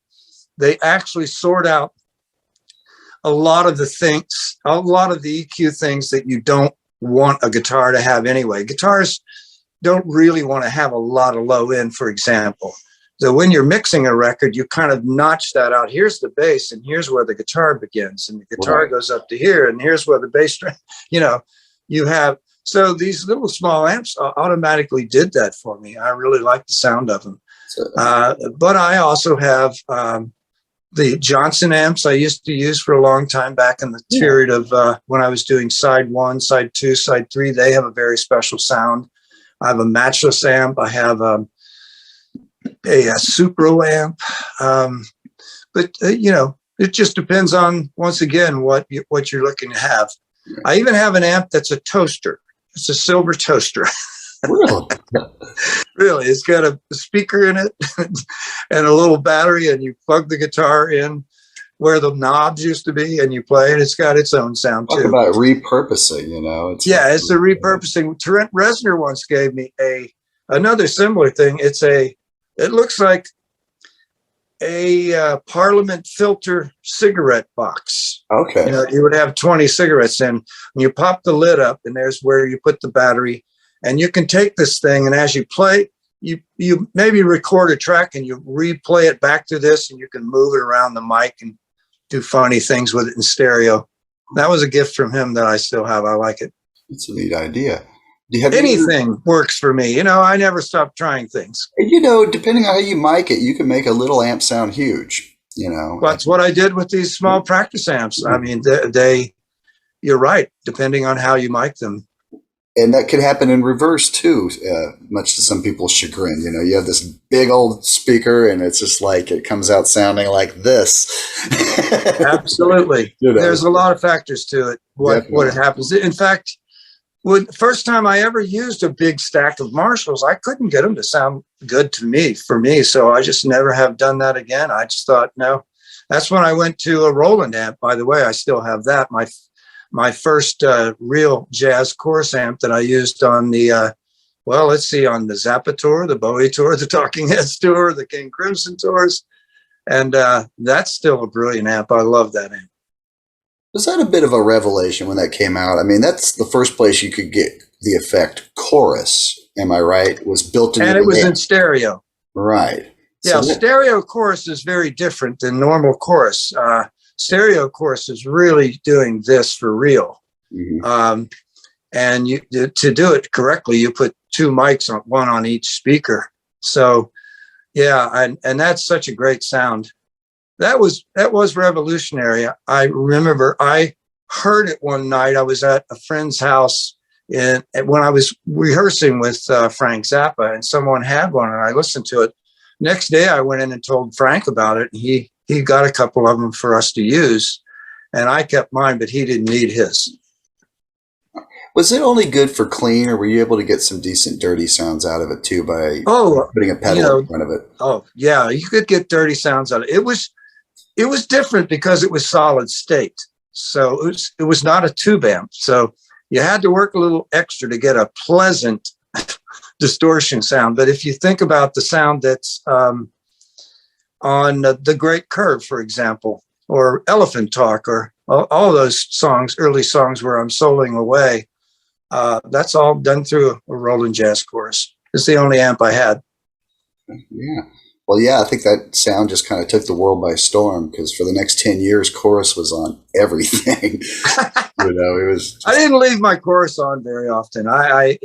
they actually sort out a lot of the EQ things that you don't want a guitar to have anyway. Guitars don't really want to have a lot of low end, for example. So when you're mixing a record, you kind of notch that out. Here's the bass, and here's where the guitar begins, and the guitar goes up to here, and here's where the bass string, you have. So these little small amps automatically did that for me. I really like the sound of them. But I also have the Johnson amps I used to use for a long time back in the period of when I was doing side 1, side 2, side 3. They have a very special sound. I have a matchless amp. I have a Supro amp. But it just depends on, once again, what you're looking to have. I even have an amp that's a toaster. It's a silver toaster. Really? Really, it's got a speaker in it and a little battery, and you plug the guitar in where the knobs used to be, and you play it. It's got its own sound too. Talk about repurposing, It's a repurposing. Trent Reznor once gave me another similar thing. It looks like a Parliament filter cigarette box. Okay. You would have 20 cigarettes in, and you pop the lid up, and there's where you put the battery. And you can take this thing, and as you play, you maybe record a track and you replay it back to this, and you can move it around the mic and do funny things with it in stereo. That was a gift from him that I still have. I like it. It's a neat idea. Anything works for me. I never stop trying things. Depending on how you mic it, you can make a little amp sound huge. That's what I did with these small practice amps. I mean, you're right, depending on how you mic them. And that could happen in reverse too, much to some people's chagrin. You have this big old speaker, and it's just like it comes out sounding like this. Absolutely. There's a lot of factors to it. What happens. In fact, first time I ever used a big stack of Marshalls, I couldn't get them to sound good for me. So I just never have done that again. I just thought, no. That's when I went to a Roland amp. By the way, I still have that. My first real jazz chorus amp that I used on the, on the Zappa tour, the Bowie tour, the Talking Heads tour, the King Crimson tours. And that's still a brilliant amp. I love that amp. Was that a bit of a revelation when that came out? I mean, that's the first place you could get the effect chorus. Am I right? Was built into and it was in stereo. Right. Yeah, so stereo chorus is very different than normal chorus. Stereo chorus is really doing this for real. Mm-hmm. And to do it correctly, you put 2 mics on, one on each speaker. So yeah, and that's such a great sound. That was revolutionary. I remember I heard it one night. I was at a friend's house when I was rehearsing with Frank Zappa, and someone had one, and I listened to it. Next day, I went in and told Frank about it, and he got a couple of them for us to use, and I kept mine, but he didn't need his. Was it only good for clean, or were you able to get some decent dirty sounds out of it too by putting a pedal in front of it? Oh yeah, you could get dirty sounds out of it. It was different because it was solid state, so it was not a tube amp. So you had to work a little extra to get a pleasant distortion sound. But if you think about the sound that's on The Great Curve, for example, or Elephant Talk, or all those songs, early songs where I'm soloing away, that's all done through a Roland Jazz Chorus. It's the only amp I had. Yeah. Well, yeah, I think that sound just kind of took the world by storm, because for the next 10 years, chorus was on everything. It was. I didn't leave my chorus on very often. I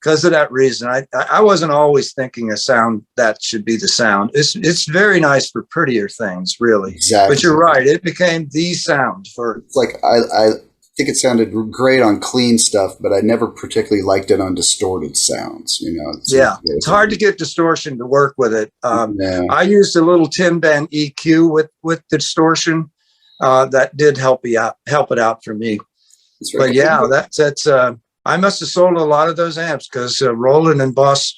because of that reason. I wasn't always thinking a sound that should be the sound. It's very nice for prettier things, really. Exactly. But you're right. It became the sound for. It's like I think it sounded great on clean stuff, but I never particularly liked it on distorted sounds. You know, Yeah, it's hard to get distortion to work with it. Yeah. I used a little 10-band EQ with the distortion. That did help it out for me. But yeah, that's I must have sold a lot of those amps because Roland and Boss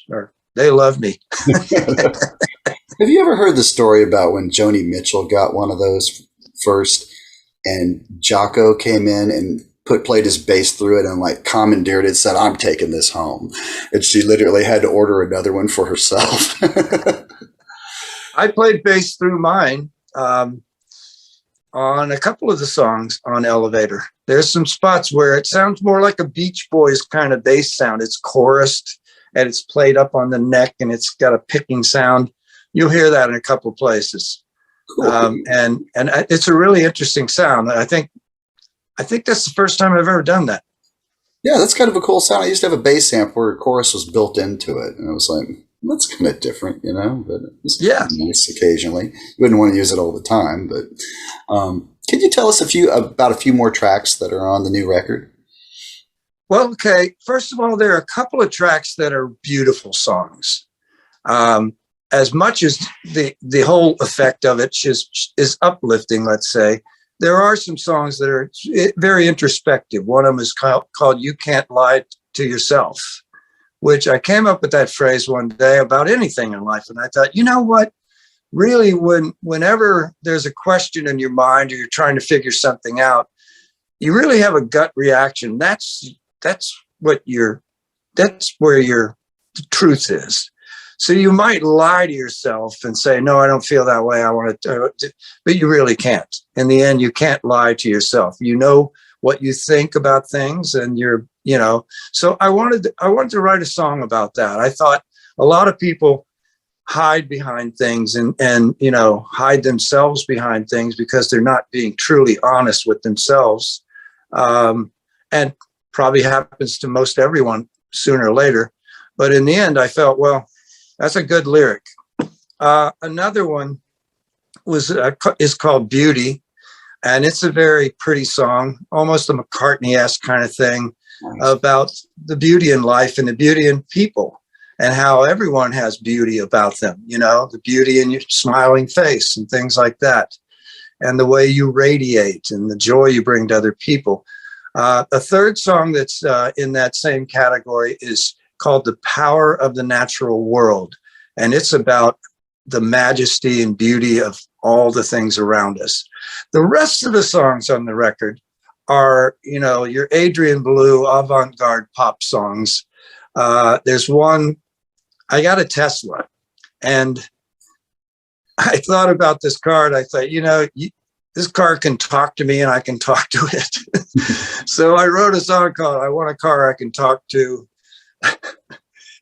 they love me. Have you ever heard the story about when Joni Mitchell got one of those first, and Jocko came in and played his bass through it and like commandeered it, said, "I'm taking this home," and she literally had to order another one for herself. I played bass through mine on a couple of the songs on Elevator. There's some spots where it sounds more like a Beach Boys kind of bass sound. It's chorused and it's played up on the neck and it's got a picking sound. You'll hear that in a couple of places. Cool. And it's a really interesting sound. I think that's the first time I've ever done that. Yeah, that's kind of a cool sound. I used to have a bass amp where a chorus was built into it, and I was like, that's kind of different, you know. But it's nice occasionally. You wouldn't want to use it all the time, but can you tell us about a few more tracks that are on the new record? Well, okay. First of all, there are a couple of tracks that are beautiful songs. As much as the whole effect of it is uplifting, let's say, there are some songs that are very introspective. One of them is called "You Can't Lie to Yourself," which I came up with that phrase one day about anything in life. And I thought, you know what? Really, whenever there's a question in your mind or you're trying to figure something out, you really have a gut reaction. That's where the truth is. So you might lie to yourself and say, no, I don't feel that way. I want to, but you really can't. In the end, you can't lie to yourself. You know what you think about things, and so I wanted to write a song about that. I thought a lot of people hide behind things and hide themselves behind things because they're not being truly honest with themselves. And probably happens to most everyone sooner or later. But in the end, I felt, well, that's a good lyric. Another one is called "Beauty," and it's a very pretty song, almost a McCartney-esque kind of thing, about the beauty in life and the beauty in people and how everyone has beauty about them, the beauty in your smiling face and things like that, and the way you radiate and the joy you bring to other people. A third song that's in that same category is called "The Power of the Natural World." And it's about the majesty and beauty of all the things around us. The rest of the songs on the record are, your Adrian Belew avant-garde pop songs. There's one, I got a Tesla, and I thought about this car, and I thought, this car can talk to me and I can talk to it. So I wrote a song called "I Want a Car I Can Talk To."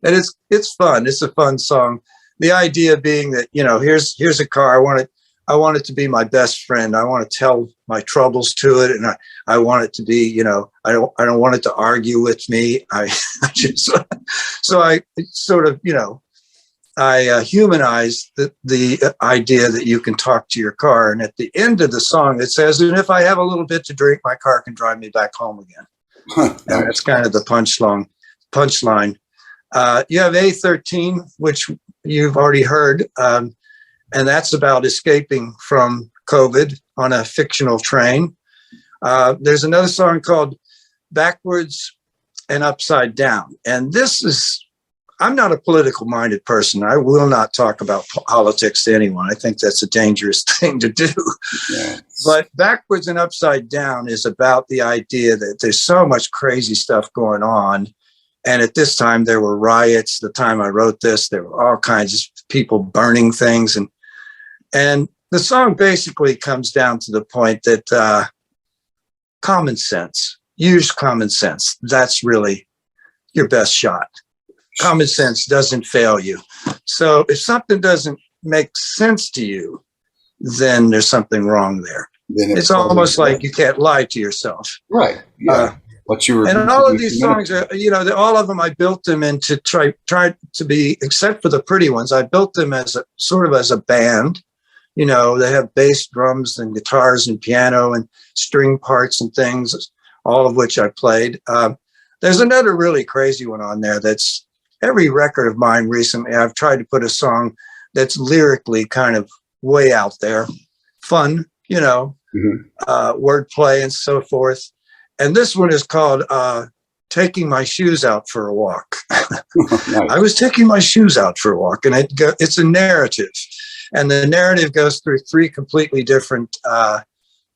And it's fun. It's a fun song. The idea being that, here's a car. I want it to be my best friend. I want to tell my troubles to it. And I want it to be, I don't want it to argue with me. So I sort of, I humanize the idea that you can talk to your car. And at the end of the song, it says, and if I have a little bit to drink, my car can drive me back home again. And that's kind of the punchline. You have A13, which you've already heard, and that's about escaping from COVID on a fictional train. There's another song called "Backwards and Upside Down." And I'm not a political minded person. I will not talk about politics to anyone. I think that's a dangerous thing to do. Yes. But "Backwards and Upside Down" is about the idea that there's so much crazy stuff going on. And at this time, there were riots. The time I wrote this, there were all kinds of people burning things. And the song basically comes down to the point that common sense, use common sense. That's really your best shot. Common sense doesn't fail you. So if something doesn't make sense to you, then there's something wrong there. It's almost like you can't lie to yourself. Right. Yeah. And all of these songs are, all of them, I built them into try to be, except for the pretty ones, I built them as a sort of as a band. They have bass, drums, and guitars and piano and string parts and things, all of which I played. There's another really crazy one on there that's every record of mine recently. I've tried to put a song that's lyrically kind of way out there, fun, wordplay and so forth. And this one is called Taking My Shoes Out for a Walk. Nice. I was taking my shoes out for a walk, and it's a narrative. And the narrative goes through three completely different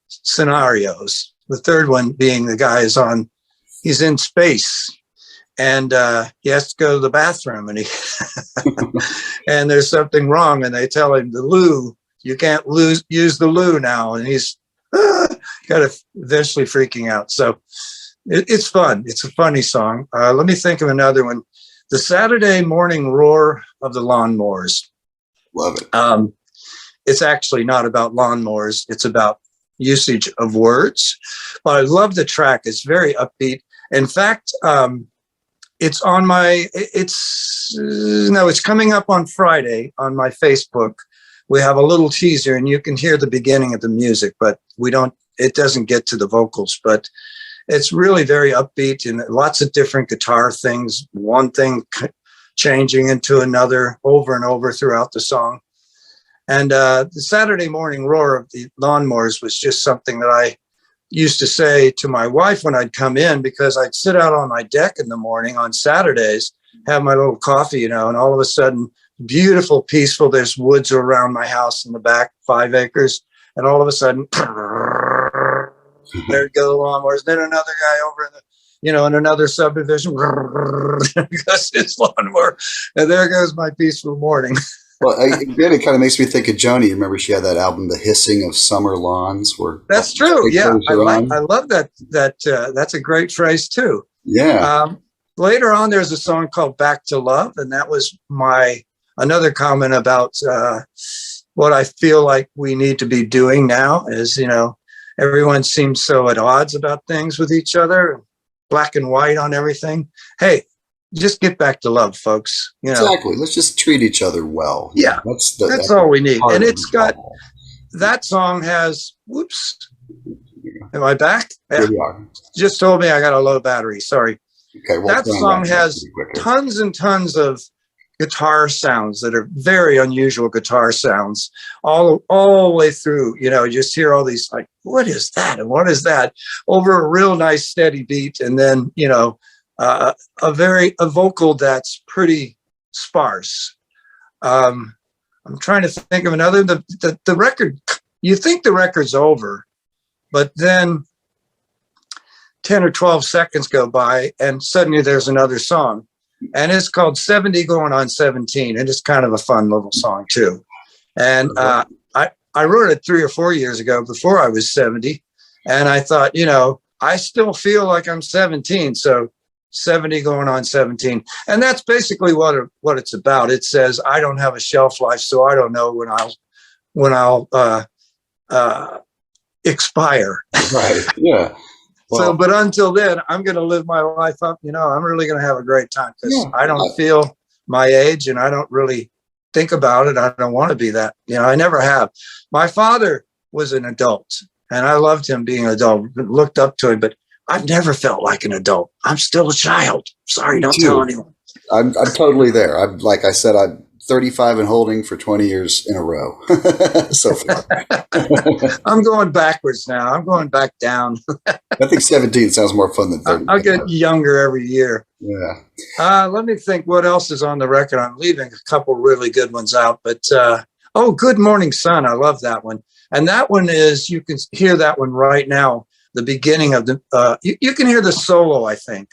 scenarios. The third one being the guy he's in space, and he has to go to the bathroom, and and there's something wrong, and they tell him the loo, you can't use the loo now, and he's kind of eventually freaking out. So it's fun. It's a funny song. Let me think of another one. The Saturday Morning Roar of the Lawnmowers. Love it. It's actually not about lawnmowers. It's about usage of words. But I love the track. It's very upbeat. In fact, it's coming up on Friday on my Facebook. We have a little teaser, and you can hear the beginning of the music, but it doesn't get to the vocals, but it's really very upbeat and lots of different guitar things, one thing changing into another over and over throughout the song. And the Saturday Morning Roar of the Lawnmowers was just something that I used to say to my wife when I'd come in, because I'd sit out on my deck in the morning on Saturdays, have my little coffee, and all of a sudden, beautiful, peaceful, there's woods around my house in the back, 5 acres, and all of a sudden, there go the lawnmowers. Then another guy over in another subdivision, because his lawnmower, and there goes my peaceful morning. Well, again, it kind of makes me think of Joni. Remember, she had that album, "The Hissing of Summer Lawns." Where that's true. Yeah, I love that. That's a great phrase too. Yeah. Later on, there's a song called "Back to Love," and that was another comment about what I feel like we need to be doing now. Is everyone seems so at odds about things with each other, black and white on everything. Hey, just get back to love, folks. Exactly. Let's just treat each other well. Yeah, that's all we need. And it's got that song has. Whoops. Am I back? Here we are. Just told me I got a low battery. Sorry. Okay. Well, that song has tons and tons of guitar sounds that are very unusual guitar sounds all the way through. You just hear all these like, what is that? And what is that? Over a real nice steady beat. And then, a vocal that's pretty sparse. I'm trying to think of another. The record, you think the record's over, but then 10 or 12 seconds go by and suddenly there's another song. And it's called 70 Going on 17. And it's kind of a fun little song too. And I wrote it 3 or 4 years ago before I was 70. And I thought, I still feel like I'm 17. So 70 going on 17. And that's basically what it's about. It says, I don't have a shelf life, so I don't know when I'll expire. Right. Yeah. Well, but until then, I'm going to live my life up. I'm really going to have a great time because I don't feel my age and I don't really think about it. I don't want to be that. I never have. My father was an adult and I loved him being an adult, looked up to him, but I've never felt like an adult. I'm still a child. Sorry, don't tell anyone. I'm totally there. Like I said, I'm 35 and holding for 20 years in a row so far. I'm going backwards now. I'm going back down. I think 17 sounds more fun than 30. I'll get younger every year. Yeah. Let me think what else is on the record. I'm leaving a couple really good ones out, but Good Morning Sun. I love that one. And that one is, you can hear that one right now. The beginning of the, you can hear the solo, I think,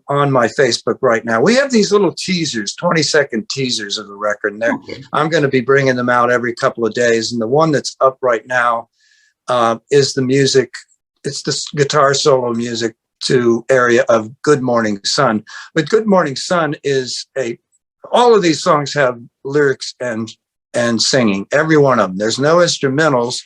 on my Facebook right now. We have these little teasers, 20-second teasers of the record. And I'm going to be bringing them out every couple of days. And the one that's up right now is the music. It's the guitar solo music to area of Good Morning Sun. But Good Morning Sun is all of these songs have lyrics and singing, every one of them. There's no instrumentals.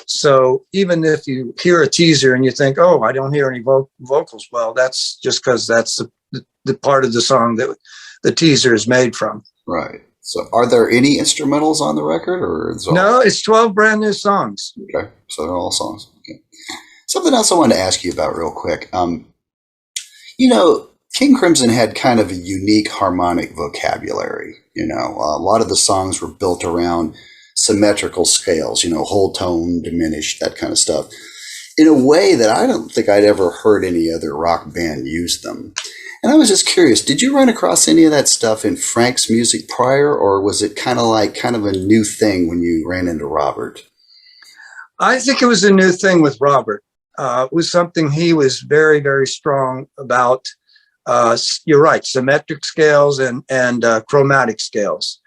So even if you hear a teaser and you think, oh, I don't hear any vocals, well, that's just because that's the part of the song that the teaser is made from. Right. So are there any instrumentals on the record, or is No, it's 12 brand new songs. Okay. So they're all songs. Okay. Something else I wanted to ask you about real quick. You know, King Crimson had kind of a unique harmonic vocabulary. You know, a lot of the songs were built around symmetrical scales, you know, whole tone, diminished, that kind of stuff, in a way that I don't think I'd ever heard any other rock band use them. And I was just curious, did you run across any of that stuff in Frank's music prior, or was it kind of a new thing when you ran into Robert? I think it was a new thing with Robert. It was something he was very, very strong about. You're right, symmetric scales and chromatic scales.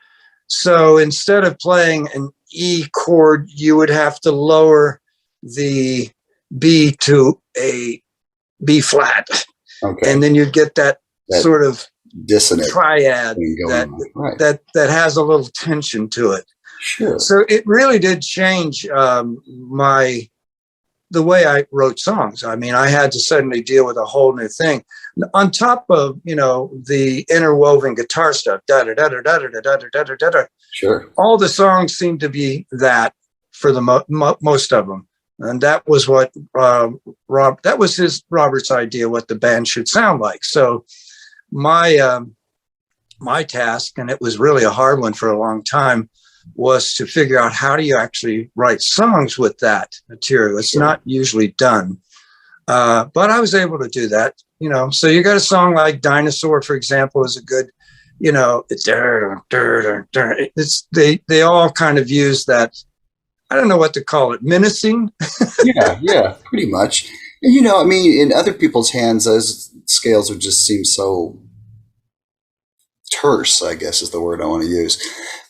So instead of playing an E chord, you would have to lower the B to a B flat. Okay. And then you'd get that sort of dissonant triad right. that has a little tension to it. Sure. So it really did change the way I wrote songs. I mean, I had to suddenly deal with a whole new thing on top of, you know, the interwoven guitar stuff. Da da da da da da da da da da. Sure. All the songs seemed to be that for the most of them, and that was what Robert's idea what the band should sound like. So my task, and it was really a hard one for a long time, was to figure out how do you actually write songs with that material. It's not usually done, but I was able to do that. You know, so you got a song like Dinosaur, for example, is a good, you know, it's they all kind of use that. I don't know what to call it, menacing. Yeah, pretty much. And, you know, I mean, in other people's hands, those scales would just seem so terse, I guess is the word I want to use.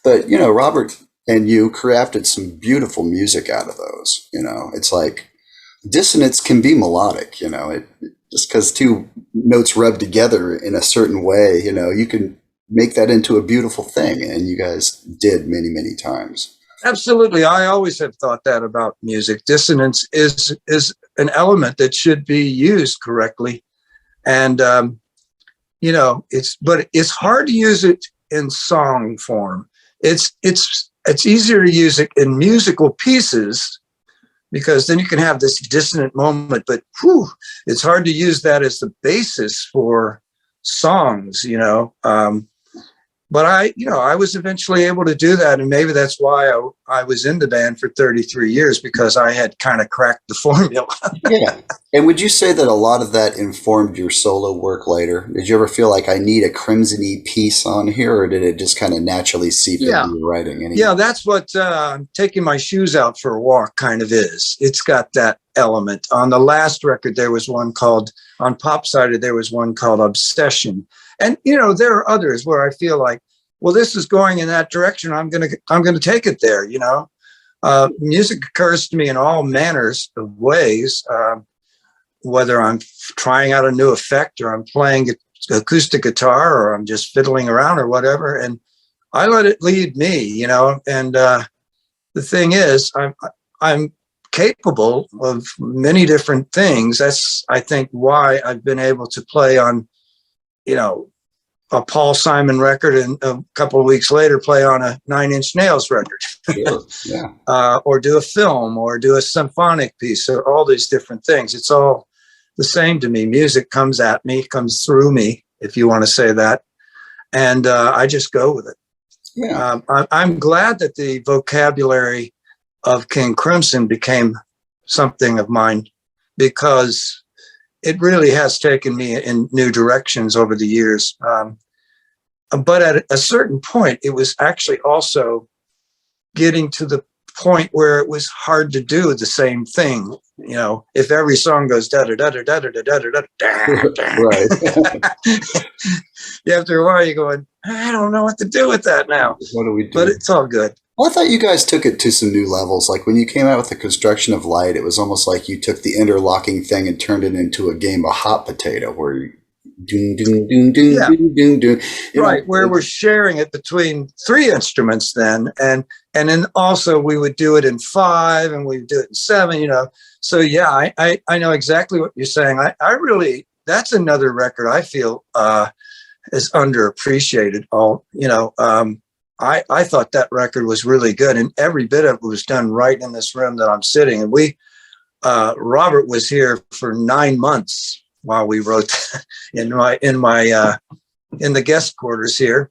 But, you know, Robert and you crafted some beautiful music out of those. You know, it's like dissonance can be melodic, you know, just because two notes rub together in a certain way, you know, you can make that into a beautiful thing. And you guys did many, many times. Absolutely. I always have thought that about music. Dissonance is an element that should be used correctly. And, you know, but it's hard to use it in song form. It's easier to use it in musical pieces because then you can have this dissonant moment, but it's hard to use that as the basis for songs, you know. But I was eventually able to do that. And maybe that's why I was in the band for 33 years, because I had kind of cracked the formula. Yeah. And would you say that a lot of that informed your solo work later? Did you ever feel like I need a Crimson-y piece on here, or did it just kind of naturally seep into your writing? Anyway? Yeah, that's what Taking My Shoes Out for a Walk kind of is. It's got that element. On the last record, there was one called, on Pop-Sided, there was one called Obsession. And, you know, there are others where I feel like, well, this is going in that direction. I'm going to take it there. You know, music occurs to me in all manners of ways, whether I'm trying out a new effect or I'm playing acoustic guitar or I'm just fiddling around or whatever. And I let it lead me, you know, and the thing is, I'm capable of many different things. That's, I think, why I've been able to play on, you know, a Paul Simon record and a couple of weeks later play on a Nine Inch Nails record. Sure. Yeah. Or do a film or do a symphonic piece or all these different things. It's all the same to me. Music comes at me, comes through me, if you want to say that. And I just go with it. Yeah. I'm glad that the vocabulary of King Crimson became something of mine, because it really has taken me in new directions over the years. But at a certain point, it was actually also getting to the point where it was hard to do the same thing. You know, if every song goes da da da da da da da da da da, right? After a while, you're going, I don't know what to do with that now. What do we do? But it's all good. Well, I thought you guys took it to some new levels. Like when you came out with the Construction of Light, it was almost like you took the interlocking thing and turned it into a game of hot potato where you doom, doom, doom, doom, doom, doom, doom. Right, where we're sharing it between three instruments then. And then also we would do it in 5 and we'd do it in 7, you know. So yeah, I know exactly what you're saying. I really, that's another record I feel is underappreciated. I thought that record was really good, and every bit of it was done right in this room that I'm sitting. And Robert was here for 9 months while we wrote in the guest quarters here.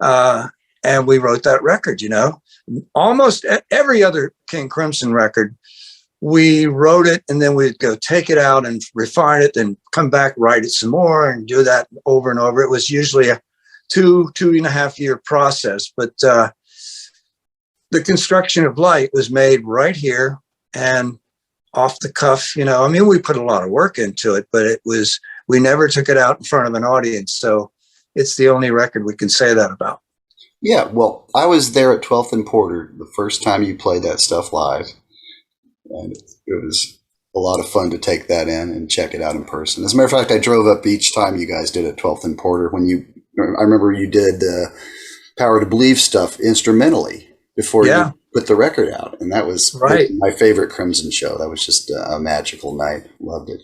And we wrote that record, almost every other King Crimson record. We wrote it and then we'd go take it out and refine it, then come back, write it some more and do that over and over. It was usually a 2.5 year process, but the Construction of Light was made right here and off the cuff. We put a lot of work into it, but we never took it out in front of an audience. So it's the only record we can say that about. Yeah, well, I was there at 12th and Porter the first time you played that stuff live. And it was a lot of fun to take that in and check it out in person. As a matter of fact, I drove up each time you guys did at 12th and Porter. I remember you did Power to Believe stuff instrumentally before you put the record out. And that was my favorite Crimson show. That was just a magical night. Loved it.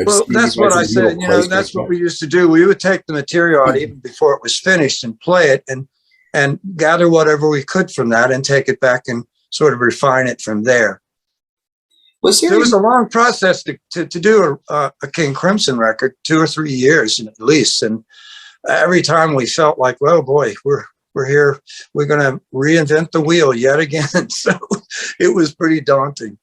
Well, that's what I said. That's what we used to do. We would take the material out even before it was finished and play it and gather whatever we could from that and take it back and sort of refine it from there. There was a long process to do a King Crimson record, 2 or 3 years at least. And every time we felt like, well, boy, we're here. We're going to reinvent the wheel yet again. So it was pretty daunting.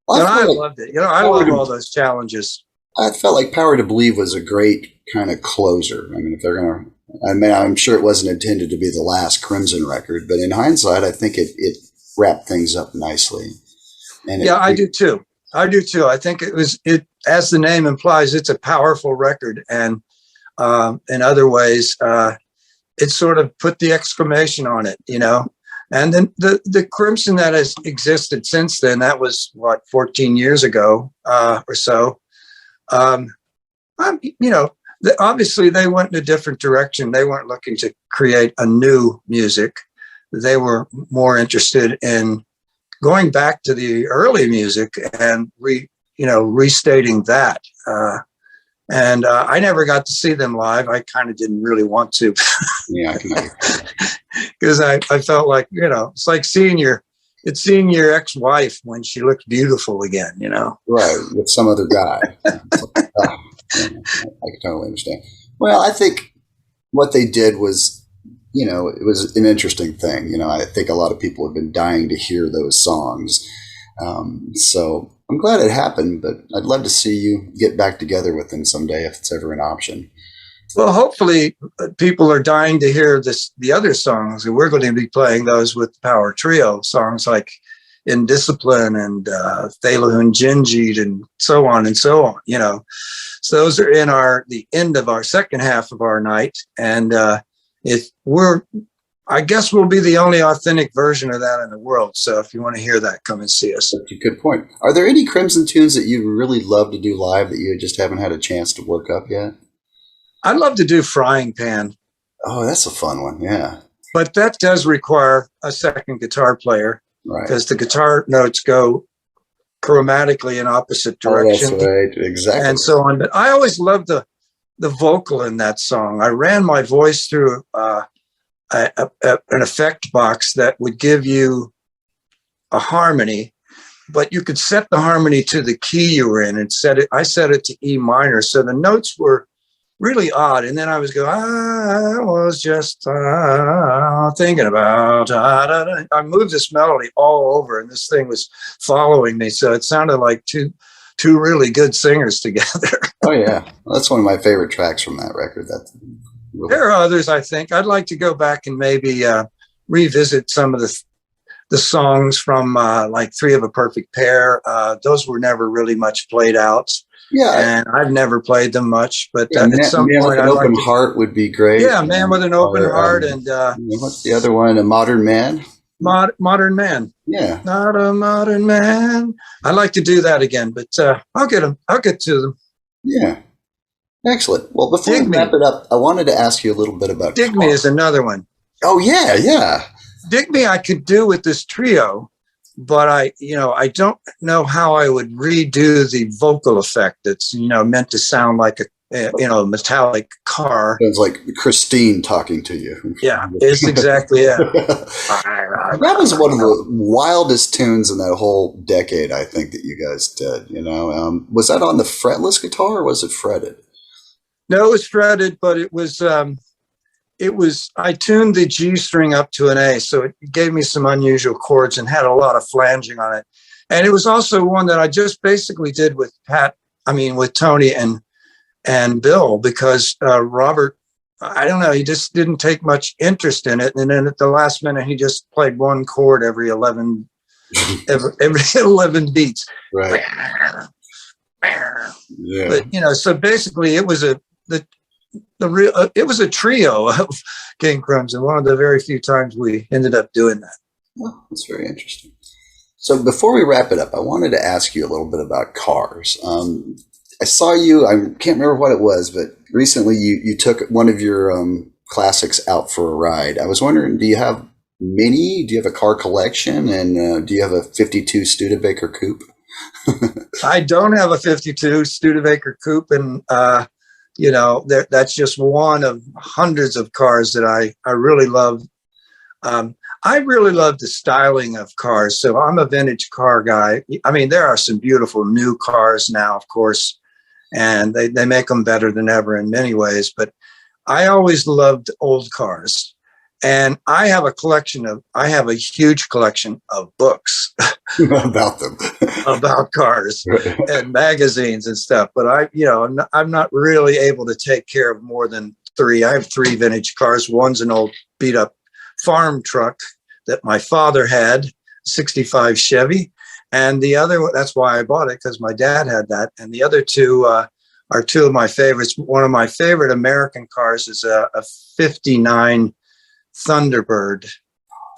But I loved it. I love all those challenges. I felt like Power to Believe was a great kind of closer. If they're going to, I'm sure it wasn't intended to be the last Crimson record, but in hindsight, I think it wrapped things up nicely. And I do too. I think it as the name implies, it's a powerful record. And in other ways, it sort of put the exclamation on it, And then the Crimson that has existed since then, that was 14 years ago or so. Obviously they went in a different direction. They weren't looking to create a new music. They were more interested in going back to the early music and restating that. And I never got to see them live. I kind of didn't really want to. Yeah, I can because I felt like, it's like seeing your ex-wife when she looks beautiful again, Right, with some other guy. I can totally understand. Well, I think what they did was, it was an interesting thing. I think a lot of people have been dying to hear those songs. So I'm glad it happened, but I'd love to see you get back together with them someday if it's ever an option. Well, hopefully people are dying to hear the other songs, and we're going to be playing those with Power Trio, songs like Indiscipline and Thelu and Gingeed and so on and so on, So those are in the end of our second half of our night. And I guess we'll be the only authentic version of that in the world. So if you want to hear that, come and see us. That's a good point. Are there any Crimson tunes that you really love to do live that you just haven't had a chance to work up yet? I'd love to do Frying Pan. Oh, that's a fun one. Yeah. But that does require a second guitar player. Right. Because the guitar notes go chromatically in opposite direction. Oh, that's right. Exactly. And so on. But I always loved the vocal in that song. I ran my voice through an effect box that would give you a harmony, but you could set the harmony to the key you were in and I set it to E minor. So the notes were really odd. And then I was going, I was just thinking about, I moved this melody all over and this thing was following me. So it sounded like two really good singers together. Oh yeah. Well, that's one of my favorite tracks from that record. There are others, I think. I'd like to go back and maybe revisit some of the songs from like Three of a Perfect Pair. Those were never really much played out. Yeah, and I've never played them much, but at some point, with an open heart would be great. Yeah, Man with an Open Heart, and what's the other one? A Modern Man. Modern Man. Yeah, not a modern man. I'd like to do that again, but I'll get them. I'll get to them. Yeah, excellent. Well, before we wrap it up, I wanted to ask you a little bit about Dig Me is another one. Oh yeah. Dig Me, I could do with this trio. But I don't know how I would redo the vocal effect that's, meant to sound like metallic car. Sounds like Christine talking to you. Yeah, it's exactly it. That was one of the wildest tunes in that whole decade, I think, that you guys did. Was that on the fretless guitar or was it fretted? No, it was fretted, but it was. I tuned the G string up to an A, so it gave me some unusual chords and had a lot of flanging on it. And it was also one that I just basically did with with Tony and Bill, because Robert, I don't know, he just didn't take much interest in it. And then at the last minute, he just played one chord every 11 beats. Right. Yeah. But, so basically it was it was a trio of King Crimson. One of the very few times we ended up doing that. Well, that's very interesting. So before we wrap it up, I wanted to ask you a little bit about cars. I saw you, I can't remember what it was, but recently you took one of your classics out for a ride. I was wondering, do you have many? Do you have a car collection? And do you have a 52 Studebaker coupe? I don't have a 52 Studebaker coupe, and that's just one of hundreds of cars that I really love. I really love the styling of cars. So I'm a vintage car guy. I mean, there are some beautiful new cars now, of course, and they make them better than ever in many ways. But I always loved old cars. And I have a huge collection of books about them, about cars and magazines and stuff. But I'm not really able to take care of more than 3. I have 3 vintage cars. One's an old beat up farm truck that my father had, 65 Chevy. And the other, that's why I bought it, because my dad had that. And the other 2 are 2 of my favorites. One of my favorite American cars is a 59 Thunderbird,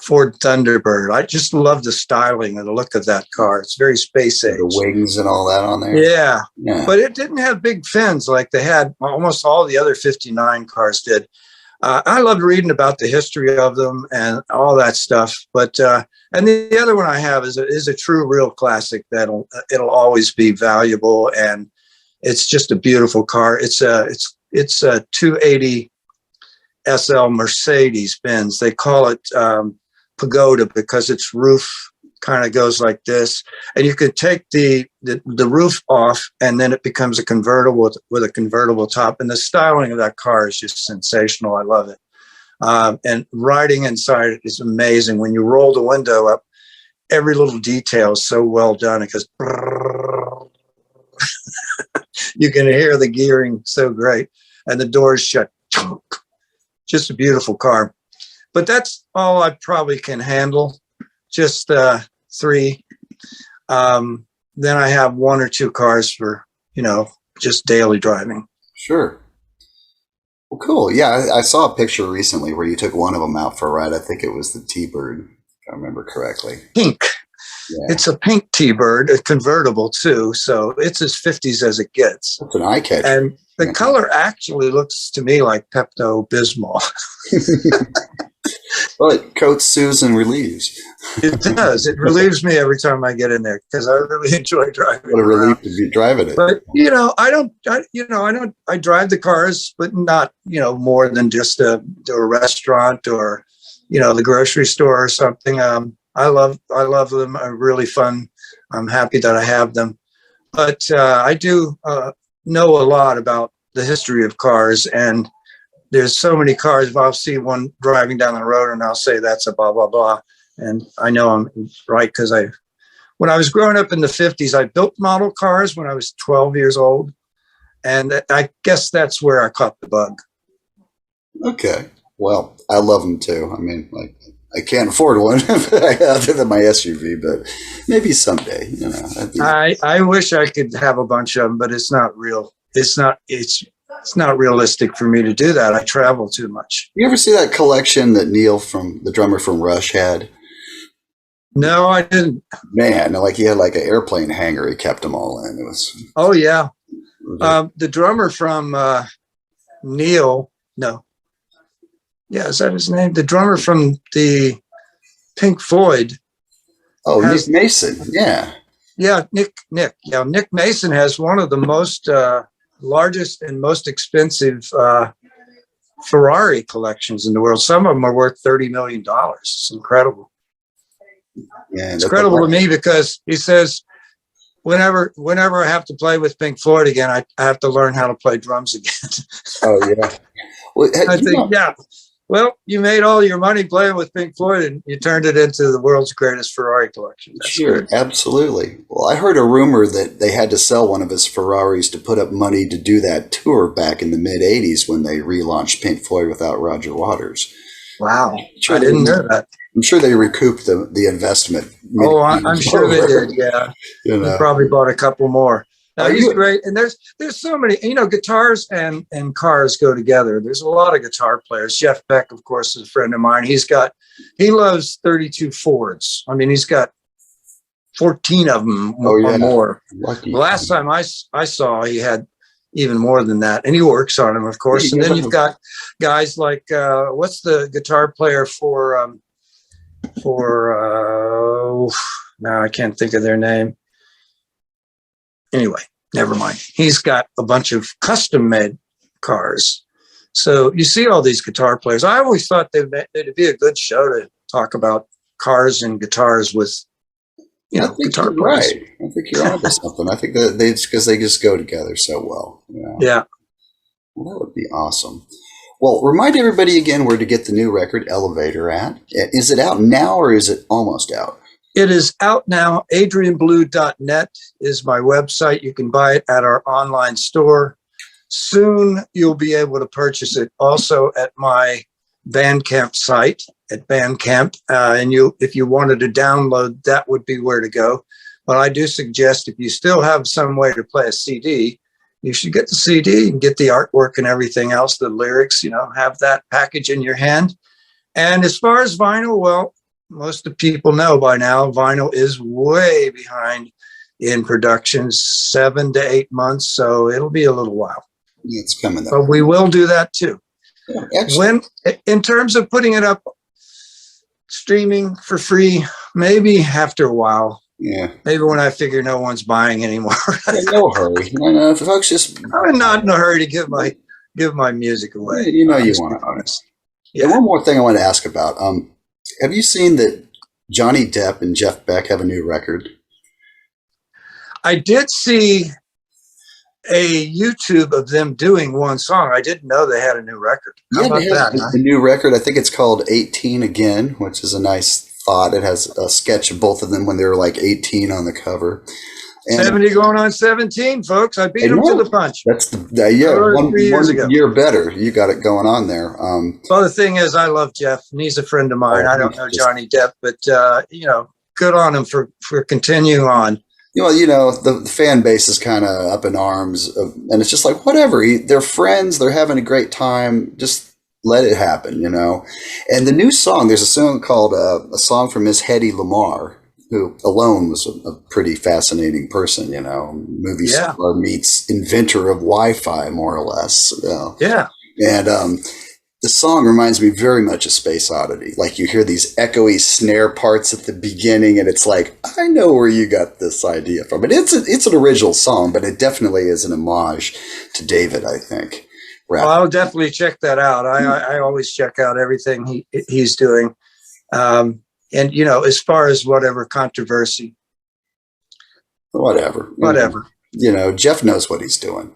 Ford Thunderbird. I just love the styling and the look of that car. It's very space age. The wings and all that on there. Yeah. But it didn't have big fins like they had almost all the other 59 cars did. I loved reading about the history of them and all that stuff. But and the other one I have is a true real classic it'll always be valuable, and it's just a beautiful car. It's a 280 SL Mercedes Benz. They call it Pagoda because its roof kind of goes like this, and you could take the roof off, and then it becomes a convertible with a convertible top. And the styling of that car is just sensational. I love it. And riding inside is amazing. When you roll the window up, every little detail is so well done. It goes, you can hear the gearing so great, and the doors shut. Just a beautiful car. But that's all I probably can handle. Just 3. Then I have 1 or 2 cars for, just daily driving. Sure. Well, cool. Yeah, I saw a picture recently where you took one of them out for a ride. I think it was the T-Bird, if I remember correctly. Pink. Yeah. It's a pink T-Bird, a convertible too. So it's as 50s as it gets. It's an eye catcher. And the color actually looks to me like Pepto-Bismol. Well, it coats, soothes, and relieves. It does. It relieves me every time I get in there because I really enjoy driving. What a relief to be driving it. But I drive the cars, but not more than just to a restaurant or the grocery store or something. I love them. Are really fun. I'm happy that I have them. But I do know a lot about the history of cars, and there's so many cars. If I'll see one driving down the road and I'll say that's a blah, blah, blah. And I know I'm right because when I was growing up in the 50s, I built model cars when I was 12 years old. And I guess that's where I caught the bug. Okay. Well, I love them too. I mean, I can't afford one other than my SUV, but maybe someday, I wish I could have a bunch of them, but it's not real. It's not realistic for me to do that. I travel too much. You ever see that collection that Neil, the drummer from Rush, had? No, I didn't. Man, he had an airplane hangar. He kept them all in. It was. Oh yeah, the drummer from Neil. No. Yeah, is that his name? The drummer from the Pink Floyd. Oh, Nick Mason. Yeah. Yeah, Nick. Yeah, Nick Mason has one of the most largest and most expensive Ferrari collections in the world. Some of them are worth $30 million. It's incredible. Yeah, It's incredible to me because he says, whenever I have to play with Pink Floyd again, I have to learn how to play drums again. Oh yeah. Well, I think, yeah. Well, you made all your money playing with Pink Floyd, and you turned it into the world's greatest Ferrari collection. That's sure, good. absolutely. Well, I heard a rumor that they had to sell one of his Ferraris to put up money to do that tour back in the mid '80s when they relaunched Pink Floyd without Roger Waters. Wow, Sure, I didn't know that. I'm sure they recouped the investment. Oh, I'm sure they did. Yeah, You know. he probably bought a couple more. Now, Are he's you- great, and there's so many. You know, guitars and cars go together. There's a lot of guitar players. Jeff Beck, of course, is a friend of mine. He loves 32 Fords. I mean, he's got 14 of them or more. Lucky. The last time I saw, he had even more than that, and he works on them, of course. And then you've got guys like what's the guitar player for now I can't think of their name. Anyway, never mind. He's got a bunch of custom made cars. So you see all these guitar players. I always thought it'd be a good show to talk about cars and guitars with, guitar players. Right. I think you're onto something. I think that because they just go together so well. Yeah. Well, that would be awesome. Well, remind everybody again where to get the new record, Elevator, at. Is it out now or is it almost out? It is out now. AdrianBelew.net is my website. You can buy it at our online store. Soon you'll be able to purchase it also at my Bandcamp site at Bandcamp. And if you wanted to download, that would be where to go. But I do suggest if you still have some way to play a CD, you should get the CD and get the artwork and everything else, the lyrics, have that package in your hand. And as far as vinyl, well, most of the people know by now, vinyl is way behind in production, 7 to 8 months. So it'll be a little while. Yeah, it's coming up. But we will do that too. Yeah, In terms of putting it up, streaming for free, maybe after a while. Yeah. Maybe when I figure no one's buying anymore. No hurry. No, folks, just. I'm not in a hurry to give my music away. You want to. Honest. Yeah. One more thing I want to ask about. Have you seen that Johnny Depp and Jeff Beck have a new record? I did see a YouTube of them doing one song. I didn't know they had a new record. How about that? A new record. I think it's called 18 Again, which is a nice thought. It has a sketch of both of them when they were like 18 on the cover. And 70 going on 17, folks. I beat them to the punch. That's one year better. You got it going on there. Well, the thing is, I love Jeff, and he's a friend of mine. I don't know Johnny Depp, but good on him for continuing on. The fan base is kind of up in arms, and it's just like whatever. They're friends. They're having a great time. Just let it happen, And the new song, there's a song called a song from Miss Hedy Lamarr, who alone was a pretty fascinating person, movie star meets inventor of Wi-Fi, more or less. Yeah. And the song reminds me very much of Space Oddity. Like you hear these echoey snare parts at the beginning, and it's like, I know where you got this idea from. And it's an original song, but it definitely is an homage to David, I think. Well, I'll definitely check that out. I always check out everything he's doing. And, as far as whatever controversy. Whatever. Jeff knows what he's doing.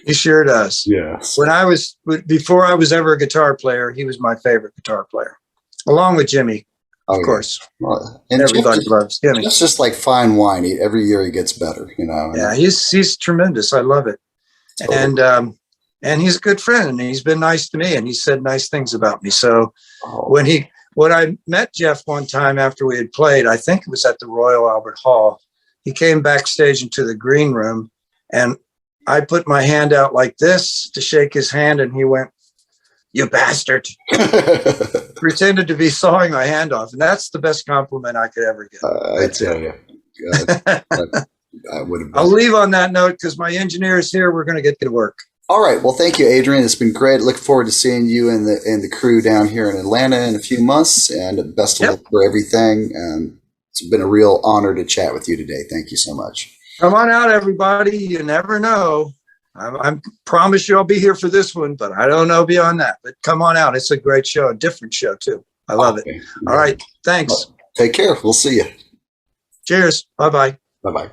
He sure does. Yes. Before I was ever a guitar player, he was my favorite guitar player, along with Jimmy, of course. Well, and everybody loves Jimmy. It's just like fine wine. Every year he gets better, Yeah, he's tremendous. I love it. Totally. And he's a good friend, and he's been nice to me, and he said nice things about me. So when I met Jeff one time after we had played, I think it was at the Royal Albert Hall, he came backstage into the green room, and I put my hand out like this to shake his hand, and he went, "You bastard." Pretended to be sawing my hand off, and that's the best compliment I could ever get. I tell you. I would have. I'll leave on that note because my engineer is here. We're going to get to work. All right. Well, thank you, Adrian. It's been great. Look forward to seeing you and the crew down here in Atlanta in a few months. And best of luck for everything. It's been a real honor to chat with you today. Thank you so much. Come on out, everybody. You never know. I promise you I'll be here for this one, but I don't know beyond that. But come on out. It's a great show, a different show too. I love it. All right. Thanks. Take care. We'll see you. Cheers. Bye-bye. Bye-bye.